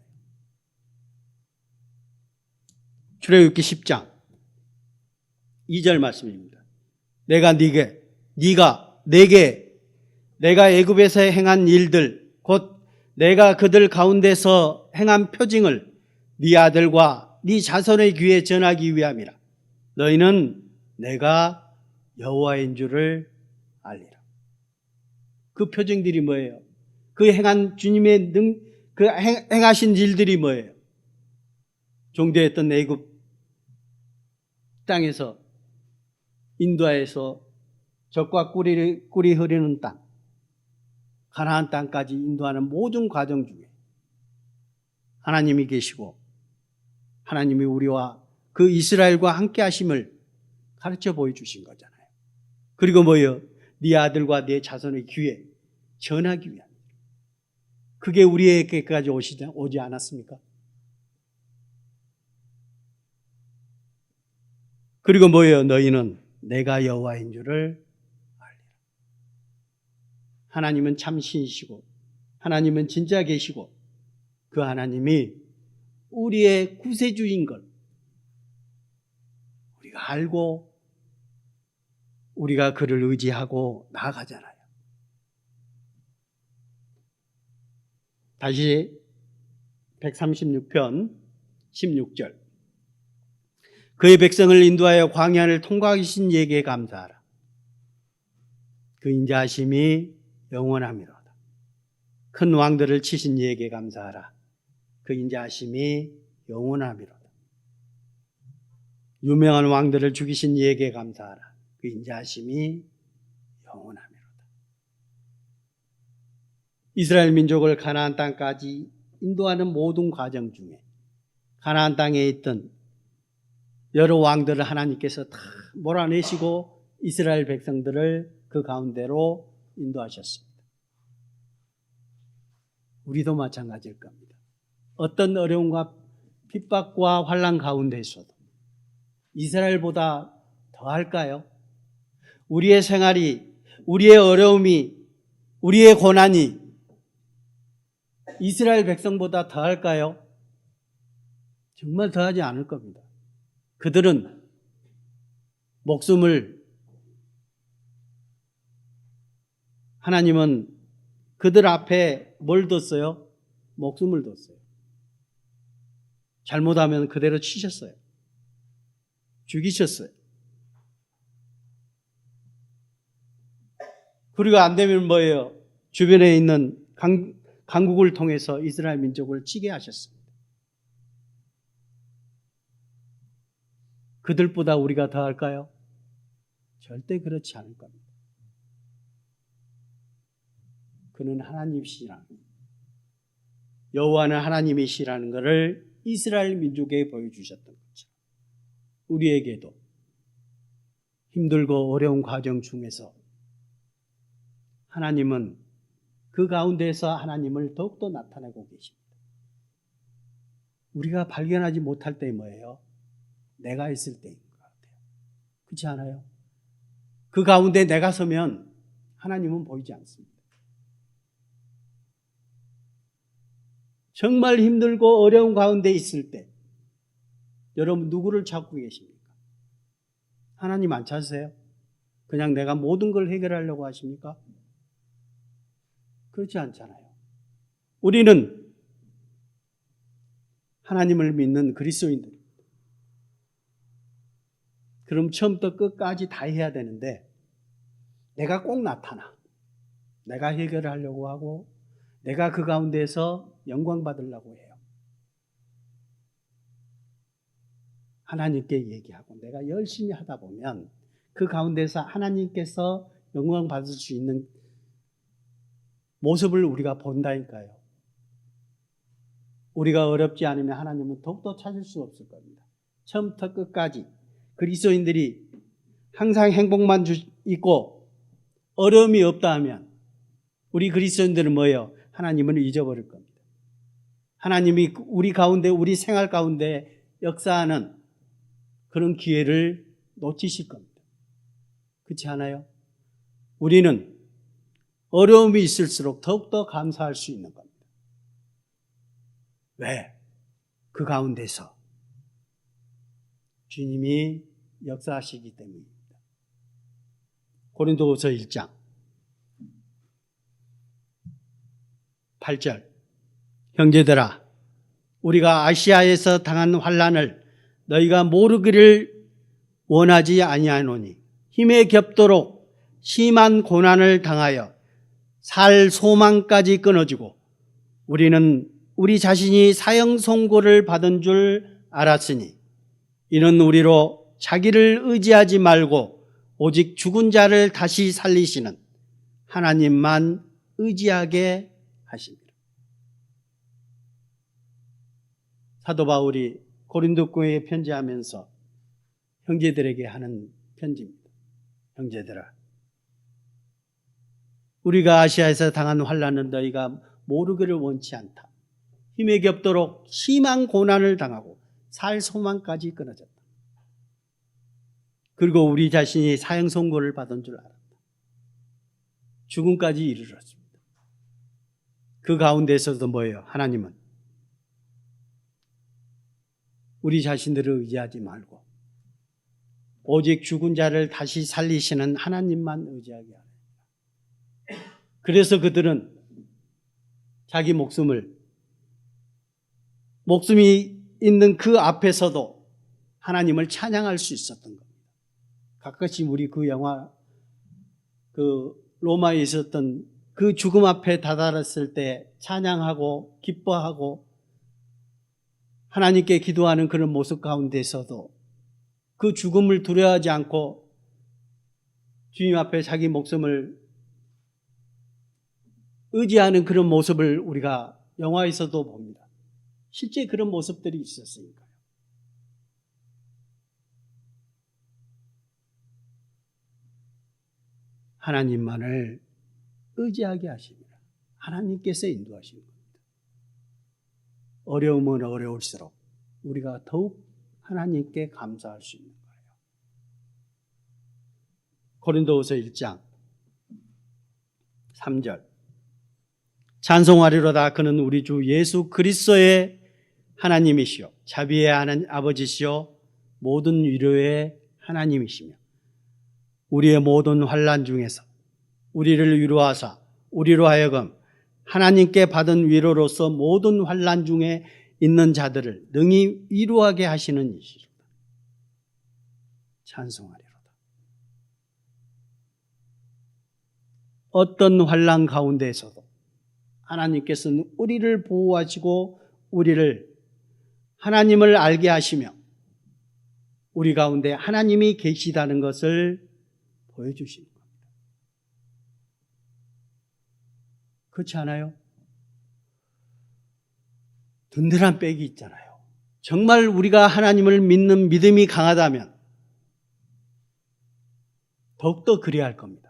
출애굽기 10장 2절 말씀입니다. 내가 내가 애굽에서 행한 일들 곧 내가 그들 가운데서 행한 표징을 네 아들과 네 자손의 귀에 전하기 위함이라. 너희는 내가 여호와인 줄을 알리라. 그 표징들이 뭐예요? 그 행한 주님의 그 행하신 일들이 뭐예요? 종되었던 애굽 땅에서 인도하여서 젖과 꿀이 흐르는 땅, 가나안 땅까지 인도하는 모든 과정 중에 하나님이 계시고 하나님이 우리와 그 이스라엘과 함께 하심을 가르쳐 보여주신 거잖아요. 그리고 뭐예요? 네 아들과 네 자손의 귀에 전하기 위함입니다. 그게 우리에게까지 오지 않았습니까? 그리고 뭐예요? 너희는 내가 여호와인 줄을 알리라. 하나님은 참 신이시고 하나님은 진짜 계시고 그 하나님이 우리의 구세주인 걸 우리가 알고 우리가 그를 의지하고 나아가잖아요. 다시 136편 16절 그의 백성을 인도하여 광야를 통과하신 이에게 감사하라. 그 인자하심이 영원하미로다. 큰 왕들을 치신 이에게 감사하라. 그 인자하심이 영원하미로다. 유명한 왕들을 죽이신 이에게 감사하라. 그 인자하심이 영원하미로다. 이스라엘 민족을 가나안 땅까지 인도하는 모든 과정 중에 가나안 땅에 있던 여러 왕들을 하나님께서 다 몰아내시고 이스라엘 백성들을 그 가운데로 인도하셨습니다. 우리도 마찬가지일 겁니다. 어떤 어려움과 핍박과 환난 가운데에서도 이스라엘보다 더할까요? 우리의 생활이, 우리의 어려움이, 우리의 고난이 이스라엘 백성보다 더할까요? 정말 더하지 않을 겁니다. 그들은 하나님은 그들 앞에 뭘 뒀어요? 목숨을 뒀어요. 잘못하면 그대로 치셨어요. 죽이셨어요. 그리고 안 되면 뭐예요? 주변에 있는 강국을 통해서 이스라엘 민족을 치게 하셨습니다. 그들보다 우리가 더할까요? 절대 그렇지 않을 겁니다. 그는 하나님이시라는, 여호와는 하나님이시라는 것을 이스라엘 민족에게 보여주셨던 거죠. 우리에게도 힘들고 어려운 과정 중에서 하나님은 그 가운데서 하나님을 더욱더 나타내고 계십니다. 우리가 발견하지 못할 때 뭐예요? 내가 있을 때인 것 같아요. 그렇지 않아요? 그 가운데 내가 서면 하나님은 보이지 않습니다. 정말 힘들고 어려운 가운데 있을 때 여러분 누구를 찾고 계십니까? 하나님 안 찾으세요? 그냥 내가 모든 걸 해결하려고 하십니까? 그렇지 않잖아요. 우리는 하나님을 믿는 그리스도인들. 그럼 처음부터 끝까지 다 해야 되는데 내가 꼭 나타나. 내가 해결하려고 하고 내가 그 가운데서 영광 받으려고 해요. 하나님께 얘기하고 내가 열심히 하다 보면 그 가운데서 하나님께서 영광 받을 수 있는 모습을 우리가 본다니까요. 우리가 어렵지 않으면 하나님은 더욱더 찾을 수 없을 겁니다. 처음부터 끝까지 그리스도인들이 항상 행복만 있고 어려움이 없다 하면 우리 그리스도인들은 뭐예요? 하나님을 잊어버릴 겁니다. 하나님이 우리 가운데, 우리 생활 가운데 역사하는 그런 기회를 놓치실 겁니다. 그렇지 않아요? 우리는 어려움이 있을수록 더욱더 감사할 수 있는 겁니다. 왜? 그 가운데서 주님이 역사하시기 때문입니다. 고린도후서 1장 8절 형제들아 우리가 아시아에서 당한 환난을 너희가 모르기를 원하지 아니하노니 힘에 겹도록 심한 고난을 당하여 살 소망까지 끊어지고 우리는 우리 자신이 사형 선고를 받은 줄 알았으니 이는 우리로 자기를 의지하지 말고 오직 죽은 자를 다시 살리시는 하나님만 의지하게 하십니다. 사도 바울이 고린도 교회에 편지하면서 형제들에게 하는 편지입니다. 형제들아 우리가 아시아에서 당한 환난은 너희가 모르기를 원치 않다. 힘에 겹도록 심한 고난을 당하고 살 소망까지 끊어졌다. 그리고 우리 자신이 사형 선고를 받은 줄 알았다. 죽음까지 이르렀습니다. 그 가운데서도 뭐예요? 하나님은 우리 자신들을 의지하지 말고 오직 죽은 자를 다시 살리시는 하나님만 의지하게 합니다. 그래서 그들은 자기 목숨이 있는 그 앞에서도 하나님을 찬양할 수 있었던 겁니다. 가끔씩 우리 그 영화, 로마에 있었던 그 죽음 앞에 다다랐을 때 찬양하고 기뻐하고 하나님께 기도하는 그런 모습 가운데서도 그 죽음을 두려워하지 않고 주님 앞에 자기 목숨을 의지하는 그런 모습을 우리가 영화에서도 봅니다. 실제 그런 모습들이 있었으니까요. 하나님만을 의지하게 하십니다. 하나님께서 인도하시는 겁니다. 어려움은 어려울수록 우리가 더욱 하나님께 감사할 수 있는 거예요. 고린도후서 1장 3절 찬송하리로다 그는 우리 주 예수 그리스도의 하나님이시요 자비의 아버지시요 모든 위로의 하나님이시며 우리의 모든 환난 중에서 우리를 위로하사 우리로 하여금 하나님께 받은 위로로서 모든 환난 중에 있는 자들을 능히 위로하게 하시는 이시로다. 찬송하리로다. 어떤 환난 가운데에서도 하나님께서는 우리를 보호하시고 우리를 하나님을 알게 하시며 우리 가운데 하나님이 계시다는 것을 보여주시는 겁니다. 그렇지 않아요? 든든한 백이 있잖아요. 정말 우리가 하나님을 믿는 믿음이 강하다면 더욱더 그래야 할 겁니다.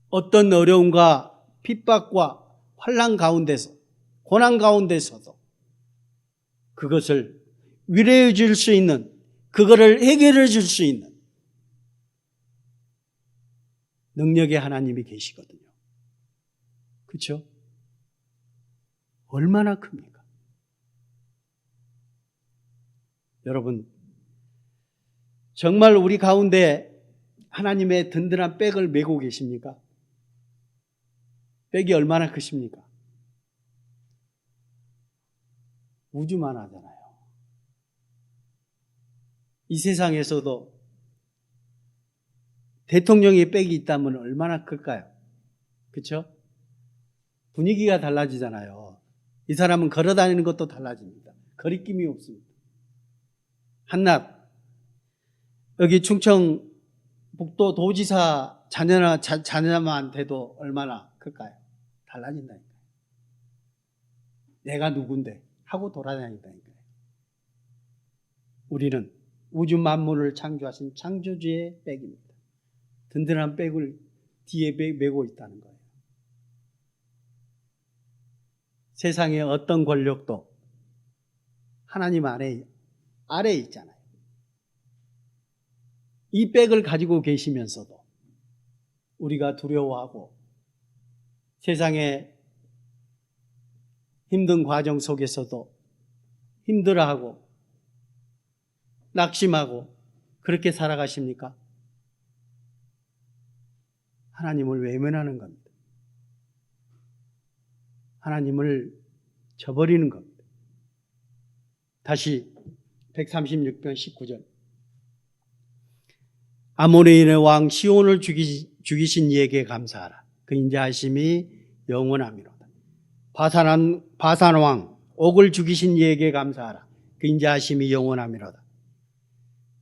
어떤 어려움과 핍박과 환난 가운데서 고난 가운데서도 그것을 위로해 줄 수 있는, 그거를 해결해 줄 수 있는 능력의 하나님이 계시거든요. 그렇죠? 얼마나 큽니까? 여러분, 정말 우리 가운데 하나님의 든든한 백을 메고 계십니까? 백이 얼마나 크십니까? 우주만 하잖아요. 이 세상에서도 대통령의 백이 있다면 얼마나 클까요? 그렇죠? 분위기가 달라지잖아요. 이 사람은 걸어다니는 것도 달라집니다. 거리낌이 없습니다. 한낱 여기 충청북도 도지사 자녀만 돼도 얼마나 클까요? 달라진다니까요. 내가 누군데 하고 돌아다닌다니까요. 우리는 우주 만물을 창조하신 창조주의 백입니다. 든든한 백을 뒤에 메고 있다는 거예요. 세상의 어떤 권력도 하나님 아래에 있잖아요. 이 백을 가지고 계시면서도 우리가 두려워하고 세상의 힘든 과정 속에서도 힘들어하고 낙심하고 그렇게 살아가십니까? 하나님을 외면하는 겁니다. 하나님을 저버리는 겁니다. 다시 136편 19절. 아모레인의 왕 시온을 죽이신 이에게 감사하라. 그 인자하심이 영원하미로다. 바산 왕 옥을 죽이신 이에게 감사하라. 그 인자하심이 영원하미로다.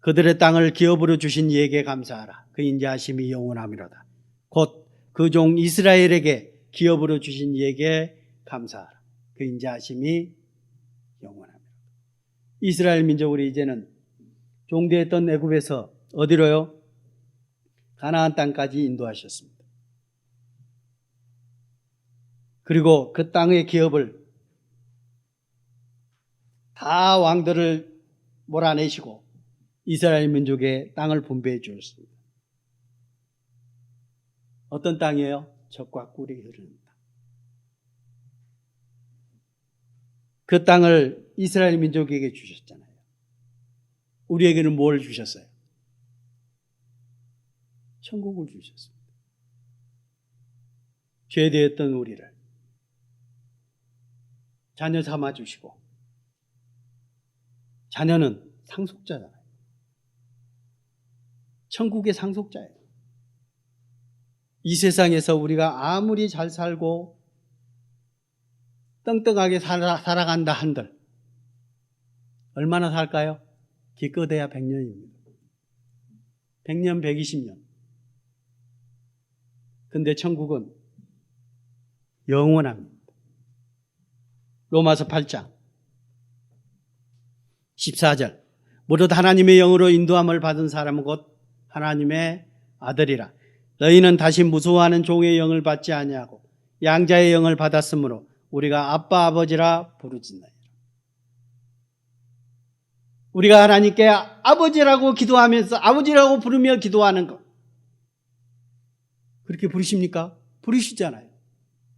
그들의 땅을 기업으로 주신 이에게 감사하라. 그 인자하심이 영원하미로다. 곧 그 종 이스라엘에게 기업으로 주신 이에게 감사하라. 그 인자하심이 영원합니다. 이스라엘 민족을 이제는 종되었던 애굽에서 어디로요? 가나안 땅까지 인도하셨습니다. 그리고 그 땅의 기업을 다 왕들을 몰아내시고 이스라엘 민족의 땅을 분배해 주었습니다. 어떤 땅이에요? 젖과 꿀이 흐르는 땅. 그 땅을 이스라엘 민족에게 주셨잖아요. 우리에게는 뭘 주셨어요? 천국을 주셨습니다. 죄되었던 우리를 자녀 삼아 주시고, 자녀는 상속자잖아요. 천국의 상속자예요. 이 세상에서 우리가 아무리 잘 살고 떵떵하게 살아간다 한들 얼마나 살까요? 기껏해야 100년입니다. 100년, 120년. 근데 천국은 영원합니다. 로마서 8장 14절. 무릇 하나님의 영으로 인도함을 받은 사람은 곧 하나님의 아들이라. 너희는 다시 무서워하는 종의 영을 받지 아니하고 양자의 영을 받았으므로 우리가 아빠 아버지라 부르짖나이다. 우리가 하나님께 아버지라고 기도하면서 아버지라고 부르며 기도하는 것, 그렇게 부르십니까? 부르시잖아요.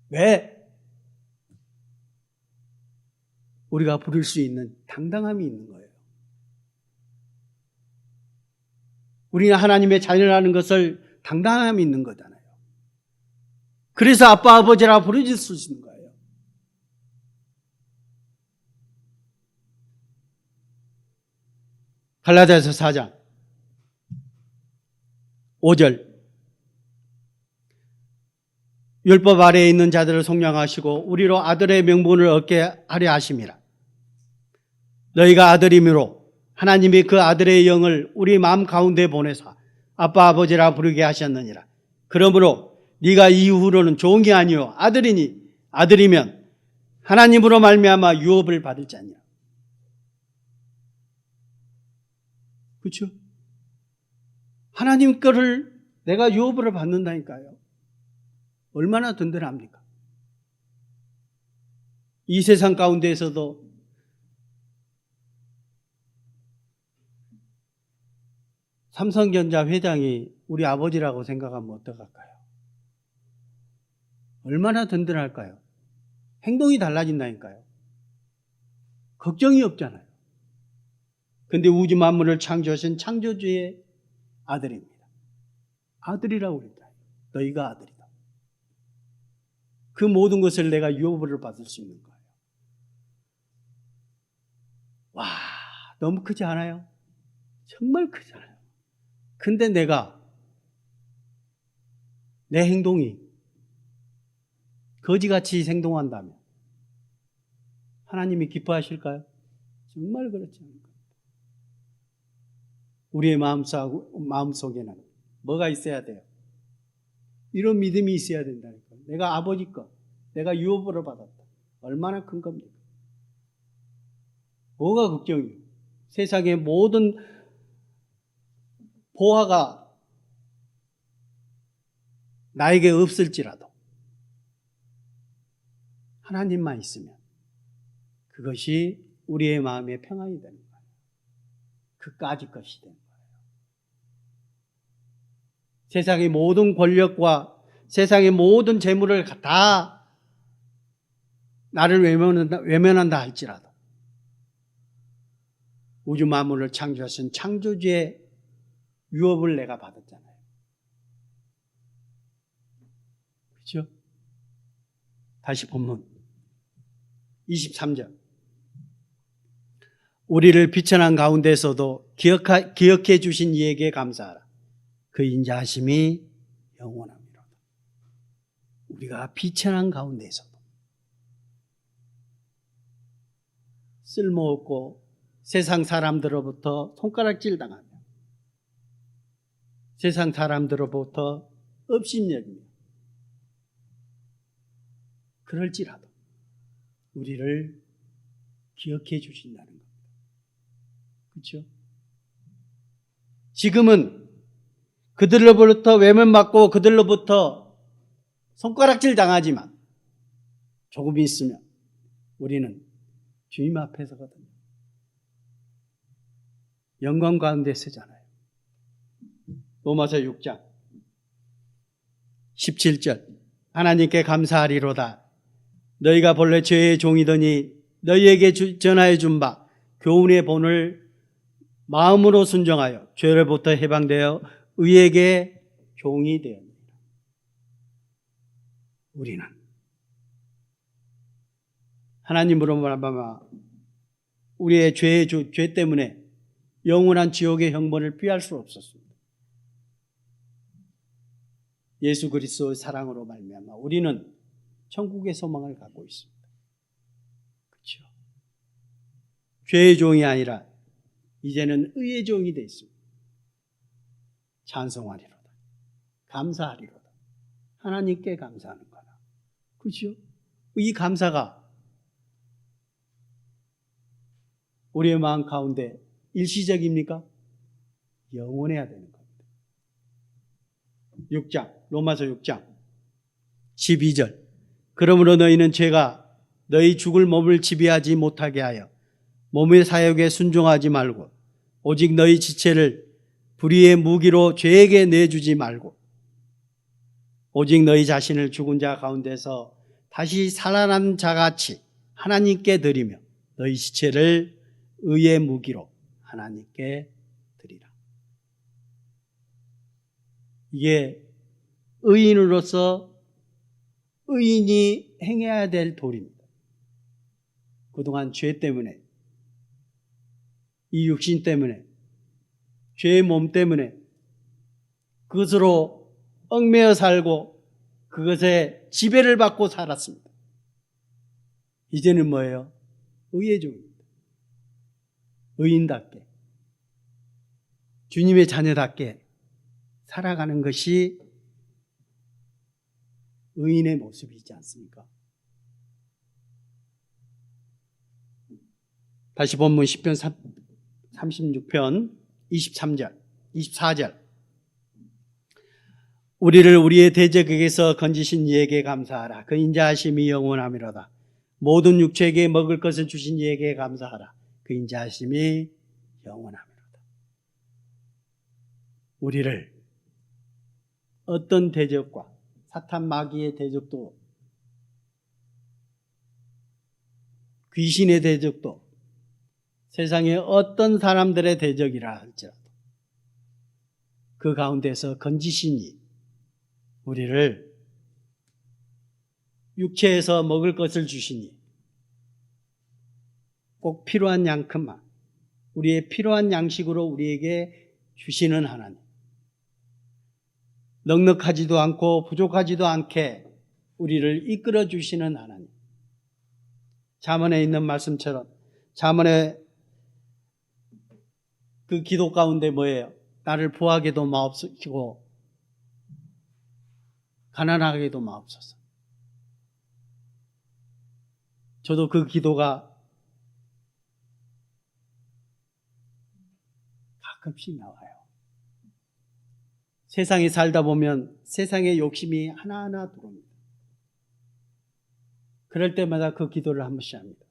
왜? 우리가 부를 수 있는 당당함이 있는 거예요. 우리는 하나님의 자녀라는 것을 당당함이 있는 거잖아요. 그래서 아빠 아버지라 부르실 수 있는 거예요. 갈라디아서 4장 5절. 율법 아래에 있는 자들을 속량하시고 우리로 아들의 명분을 얻게 하려 하심이라. 너희가 아들이므로 하나님이 그 아들의 영을 우리 마음 가운데 보내사 아빠 아버지라 부르게 하셨느니라. 그러므로 네가 이후로는 종이 아니요 아들이니 아들이면 하나님으로 말미암아 유업을 받을 자니라. 그렇죠? 하나님 거를 내가 유업을 받는다니까요. 얼마나 든든합니까? 이 세상 가운데에서도 삼성전자 회장이 우리 아버지라고 생각하면 어떡할까요? 얼마나 든든할까요? 행동이 달라진다니까요. 걱정이 없잖아요. 근데 우주 만물을 창조하신 창조주의 아들입니다. 아들이라고 그랬다. 너희가 아들이다. 그 모든 것을 내가 유업을 받을 수 있는 거예요. 와, 너무 크지 않아요? 정말 크잖아요. 근데 내가 내 행동이 거지같이 행동한다면 하나님이 기뻐하실까요? 정말 그렇지 않을 겁니다. 우리의 마음속에는 뭐가 있어야 돼요? 이런 믿음이 있어야 된다니까요. 내가 아버지 거, 내가 유업으로 받았다. 얼마나 큰 겁니까? 뭐가 걱정이에요? 세상의 모든 보화가 나에게 없을지라도 하나님만 있으면 그것이 우리의 마음의 평안이 되는 거예요. 그까짓 것이 되는 거예요. 세상의 모든 권력과 세상의 모든 재물을 다 나를 외면한다 할지라도 우주 만물을 창조하신 창조주의 유업을 내가 받았잖아요. 그렇죠? 다시 본문 23절. 우리를 비천한 가운데서도 기억해 주신 이에게 감사하라. 그 인자하심이 영원합니다. 우리가 비천한 가운데서도 쓸모없고 세상 사람들로부터 손가락질 당하며 세상 사람들로부터 업신여기며 그럴지라도 우리를 기억해 주신다는 겁니다. 그렇죠? 지금은 그들로부터 외면받고 그들로부터 손가락질 당하지만 조금 있으면 우리는 주님 앞에 서거든요. 영광 가운데 서잖아요. 로마서 6장 17절. 하나님께 감사하리로다. 너희가 본래 죄의 종이더니 너희에게 전하여 준 바 교훈의 본을 마음으로 순종하여 죄로부터 해방되어 의에게 종이 되었느니라. 우리는 하나님으로 말미암아 우리의 죄 때문에 영원한 지옥의 형벌을 피할 수 없었습니다. 예수 그리스도의 사랑으로 말미암아 우리는 천국의 소망을 갖고 있습니다. 그렇죠? 죄의 종이 아니라 이제는 의의 종이 되어 있습니다. 찬송하리로다. 감사하리로다. 하나님께 감사하는 거다. 그렇죠? 이 감사가 우리의 마음 가운데 일시적입니까? 영원해야 되는 겁니다. 6장, 로마서 6장 12절. 그러므로 너희는 죄가 너희 죽을 몸을 지배하지 못하게 하여 몸의 사욕에 순종하지 말고 오직 너희 지체를 불의의 무기로 죄에게 내주지 말고 오직 너희 자신을 죽은 자 가운데서 다시 살아난 자같이 하나님께 드리며 너희 지체를 의의 무기로 하나님께 드리라. 이게 의인으로서 의인이 행해야 될 도리입니다. 그동안 죄 때문에, 이 육신 때문에, 죄의 몸 때문에 그것으로 얽매여 살고 그것에 지배를 받고 살았습니다. 이제는 뭐예요? 의의 종입니다. 의인답게, 주님의 자녀답게 살아가는 것이 의인의 모습이지 않습니까? 다시 본문 10편 36편 23절, 24절. 우리를 우리의 대적에게서 건지신 이에게 감사하라. 그 인자하심이 영원하미로다. 모든 육체에게 먹을 것을 주신 이에게 감사하라. 그 인자하심이 영원하미로다. 우리를 어떤 대적과 사탄 마귀의 대적도 귀신의 대적도 세상의 어떤 사람들의 대적이라 할지라도 그 가운데서 건지시니 우리를 육체에서 먹을 것을 주시니 꼭 필요한 양큼만 우리의 필요한 양식으로 우리에게 주시는 하나님, 넉넉하지도 않고 부족하지도 않게 우리를 이끌어 주시는 하나님. 잠언에 있는 말씀처럼 잠언의 그 기도 가운데 뭐예요? 나를 부하게도 마옵시고 가난하게도 마옵소서. 저도 그 기도가 가끔씩 나와요. 세상에 살다 보면 세상의 욕심이 하나하나 들어옵니다. 그럴 때마다 그 기도를 한 번씩 합니다.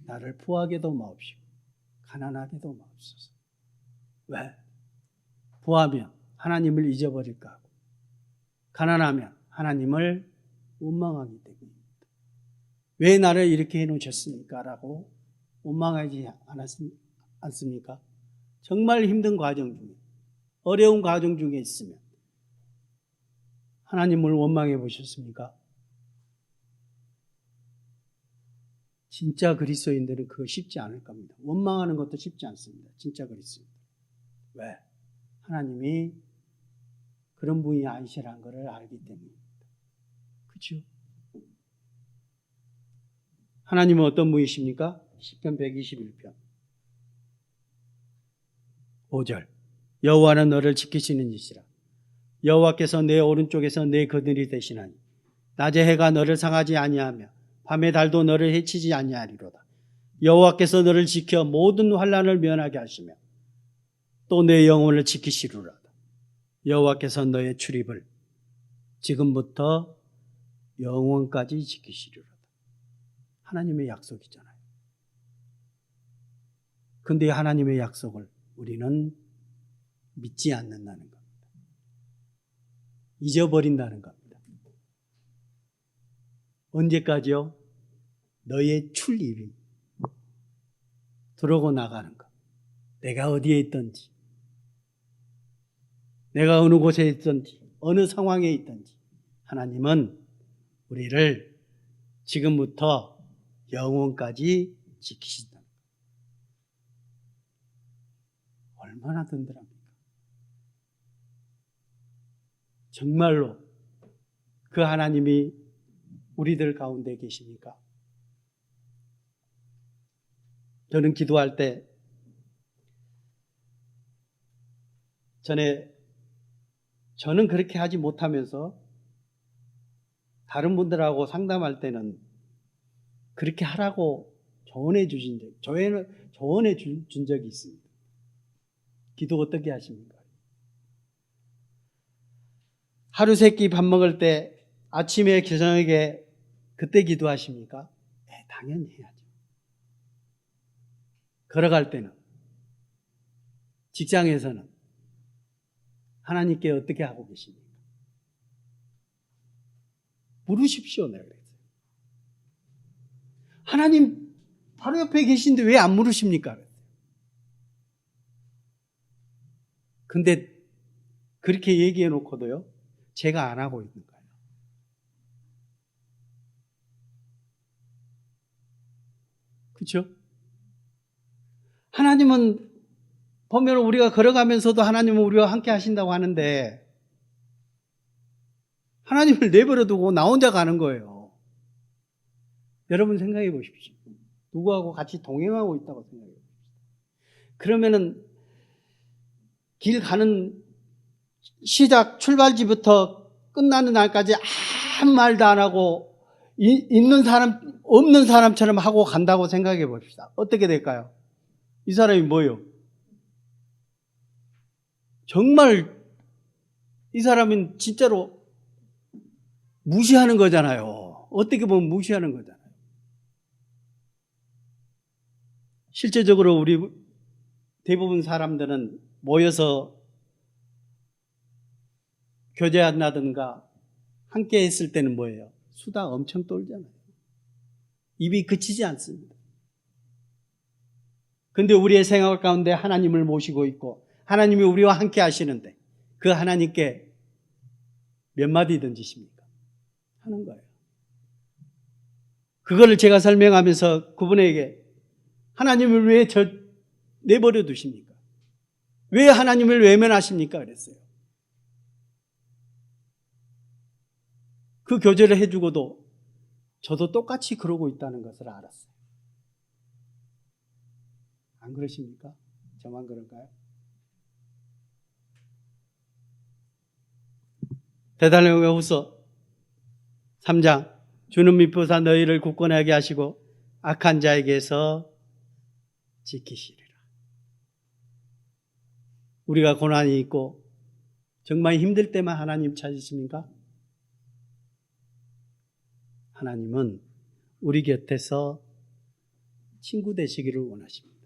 나를 부하게도 마옵시고 가난하게도 마옵소서. 왜? 부하면 하나님을 잊어버릴까 하고 가난하면 하나님을 원망하기 때문입니다. 왜 나를 이렇게 해놓으셨습니까? 라고 원망하지 않습니까? 정말 힘든 과정 중에 어려운 과정 중에 있으면 하나님을 원망해 보셨습니까? 진짜 그리스도인들은 그거 쉽지 않을 겁니다. 원망하는 것도 쉽지 않습니다. 진짜 그리스도인들. 왜? 하나님이 그런 분이 아니시라는 것을 알기 때문입니다. 그렇죠? 하나님은 어떤 분이십니까? 시편 121편 5절. 여호와는 너를 지키시는 이시라. 여호와께서 내 오른쪽에서 내 그늘이 되시나니 낮에 해가 너를 상하지 아니하며 밤에 달도 너를 해치지 아니하리로다. 여호와께서 너를 지켜 모든 환난을 면하게 하시며 또 내 영혼을 지키시리로다. 여호와께서 너의 출입을 지금부터 영원까지 지키시리로다. 하나님의 약속이잖아요. 근데 하나님의 약속을 우리는 믿지 않는다는 겁니다. 잊어버린다는 겁니다. 언제까지요? 너의 출입이 들어오고 나가는 것. 내가 어디에 있든지, 내가 어느 곳에 있든지, 어느 상황에 있든지 하나님은 우리를 지금부터 영원까지 지키신다. 얼마나 든든합니까? 정말로 그 하나님이 우리들 가운데 계십니까? 저는 기도할 때 저는 그렇게 하지 못하면서 다른 분들하고 상담할 때는 그렇게 하라고 조언해 준 적이 있습니다. 기도 어떻게 하십니까? 하루 세끼 밥 먹을 때 아침에 저녁에 그때 기도하십니까? 네, 당연히 해야죠. 걸어갈 때는, 직장에서는 하나님께 어떻게 하고 계십니까? 물으십시오. 내가 그랬어요. 하나님 바로 옆에 계신데 왜 안 물으십니까? 근데 그렇게 얘기해 놓고도요, 제가 안 하고 있는 거예요. 그렇죠? 하나님은 보면 우리가 걸어가면서도 하나님은 우리와 함께 하신다고 하는데 하나님을 내버려 두고 나 혼자 가는 거예요. 여러분 생각해 보십시오. 누구하고 같이 동행하고 있다고 생각해 보십시오. 그러면은 길 가는 시작 출발지부터 끝나는 날까지 아무 말도 안 하고 있는 사람 없는 사람처럼 하고 간다고 생각해 봅시다. 어떻게 될까요? 이 사람이 뭐예요? 정말 이 사람은 진짜로 무시하는 거잖아요. 어떻게 보면 무시하는 거잖아요. 실제적으로 우리 대부분 사람들은 모여서 교제한다든가 함께 했을 때는 뭐예요? 수다 엄청 떨잖아요. 입이 그치지 않습니다. 근데 우리의 생활 가운데 하나님을 모시고 있고 하나님이 우리와 함께 하시는데 그 하나님께 몇 마디 던지십니까? 하는 거예요. 그거를 제가 설명하면서 그분에게 하나님을 왜 내버려 두십니까? 왜 하나님을 외면하십니까? 그랬어요. 그 교제를 해주고도 저도 똑같이 그러고 있다는 것을 알았어요. 안 그러십니까? 저만 그런가요? 데살로니가후서 3장 주는 미쁘사 너희를 굳건하게 하시고 악한 자에게서 지키시리라. 우리가 고난이 있고 정말 힘들 때만 하나님 찾으십니까? 하나님은 우리 곁에서 친구 되시기를 원하십니다.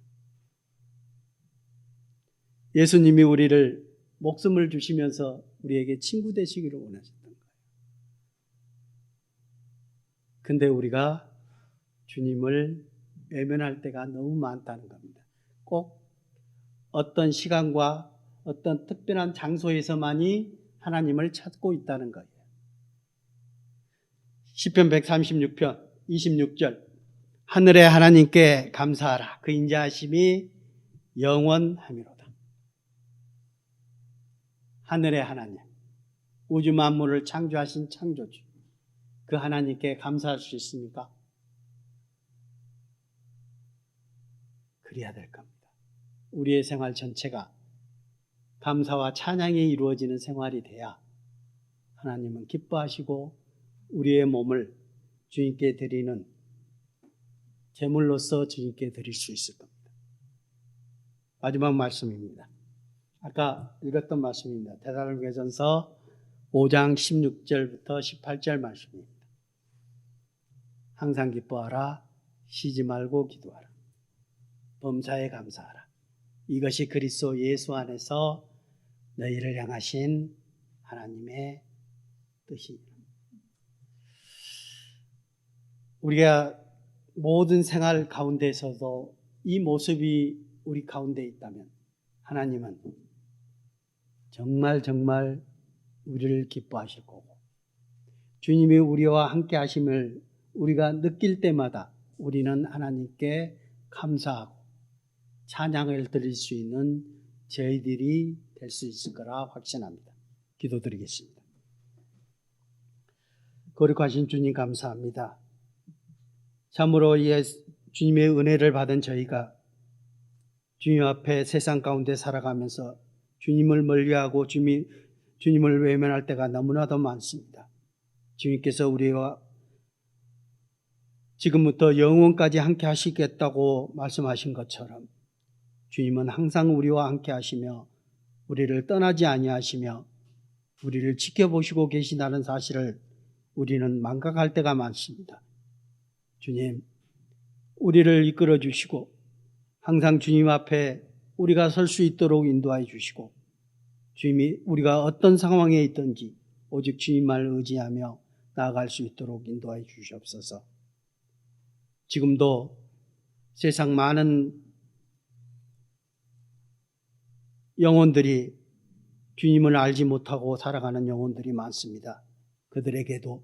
예수님이 우리를 목숨을 주시면서 우리에게 친구 되시기를 원하셨던 거예요. 근데 우리가 주님을 외면할 때가 너무 많다는 겁니다. 꼭 어떤 시간과 어떤 특별한 장소에서만이 하나님을 찾고 있다는 거예요. 시편 136편 26절 하늘의 하나님께 감사하라. 그 인자하심이 영원하미로다. 하늘의 하나님, 우주 만물을 창조하신 창조주, 그 하나님께 감사할 수 있습니까? 그래야 될 겁니다. 우리의 생활 전체가 감사와 찬양이 이루어지는 생활이 돼야 하나님은 기뻐하시고 우리의 몸을 주님께 드리는 제물로서 주님께 드릴 수 있을 겁니다. 마지막 말씀입니다. 아까 읽었던 말씀입니다. 데살로니가전서 5장 16절부터 18절 말씀입니다. 항상 기뻐하라. 쉬지 말고 기도하라. 범사에 감사하라. 이것이 그리스도 예수 안에서 너희를 향하신 하나님의 뜻이니라. 우리가 모든 생활 가운데서도 이 모습이 우리 가운데 있다면 하나님은 정말 우리를 기뻐하실 거고 주님이 우리와 함께 하심을 우리가 느낄 때마다 우리는 하나님께 감사하고 찬양을 드릴 수 있는 저희들이 될 수 있을 거라 확신합니다. 기도드리겠습니다. 거룩하신 주님 감사합니다. 참으로 주님의 은혜를 받은 저희가 주님 앞에 세상 가운데 살아가면서 주님을 멀리하고 주님을 외면할 때가 너무나도 많습니다. 주님께서 우리와 지금부터 영원까지 함께 하시겠다고 말씀하신 것처럼 주님은 항상 우리와 함께 하시며 우리를 떠나지 아니하시며 우리를 지켜보시고 계시다는 사실을 우리는 망각할 때가 많습니다. 주님, 우리를 이끌어 주시고 항상 주님 앞에 우리가 설 수 있도록 인도하여 주시고 주님이 우리가 어떤 상황에 있든지 오직 주님만을 의지하며 나아갈 수 있도록 인도하여 주시옵소서. 지금도 세상 많은 영혼들이 주님을 알지 못하고 살아가는 영혼들이 많습니다. 그들에게도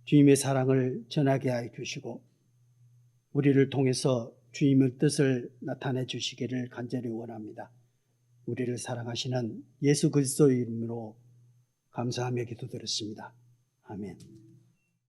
주님의 사랑을 전하게 하여 주시고 우리를 통해서 주님의 뜻을 나타내 주시기를 간절히 원합니다. 우리를 사랑하시는 예수 그리스도의 이름으로 감사하며 기도드렸습니다. 아멘.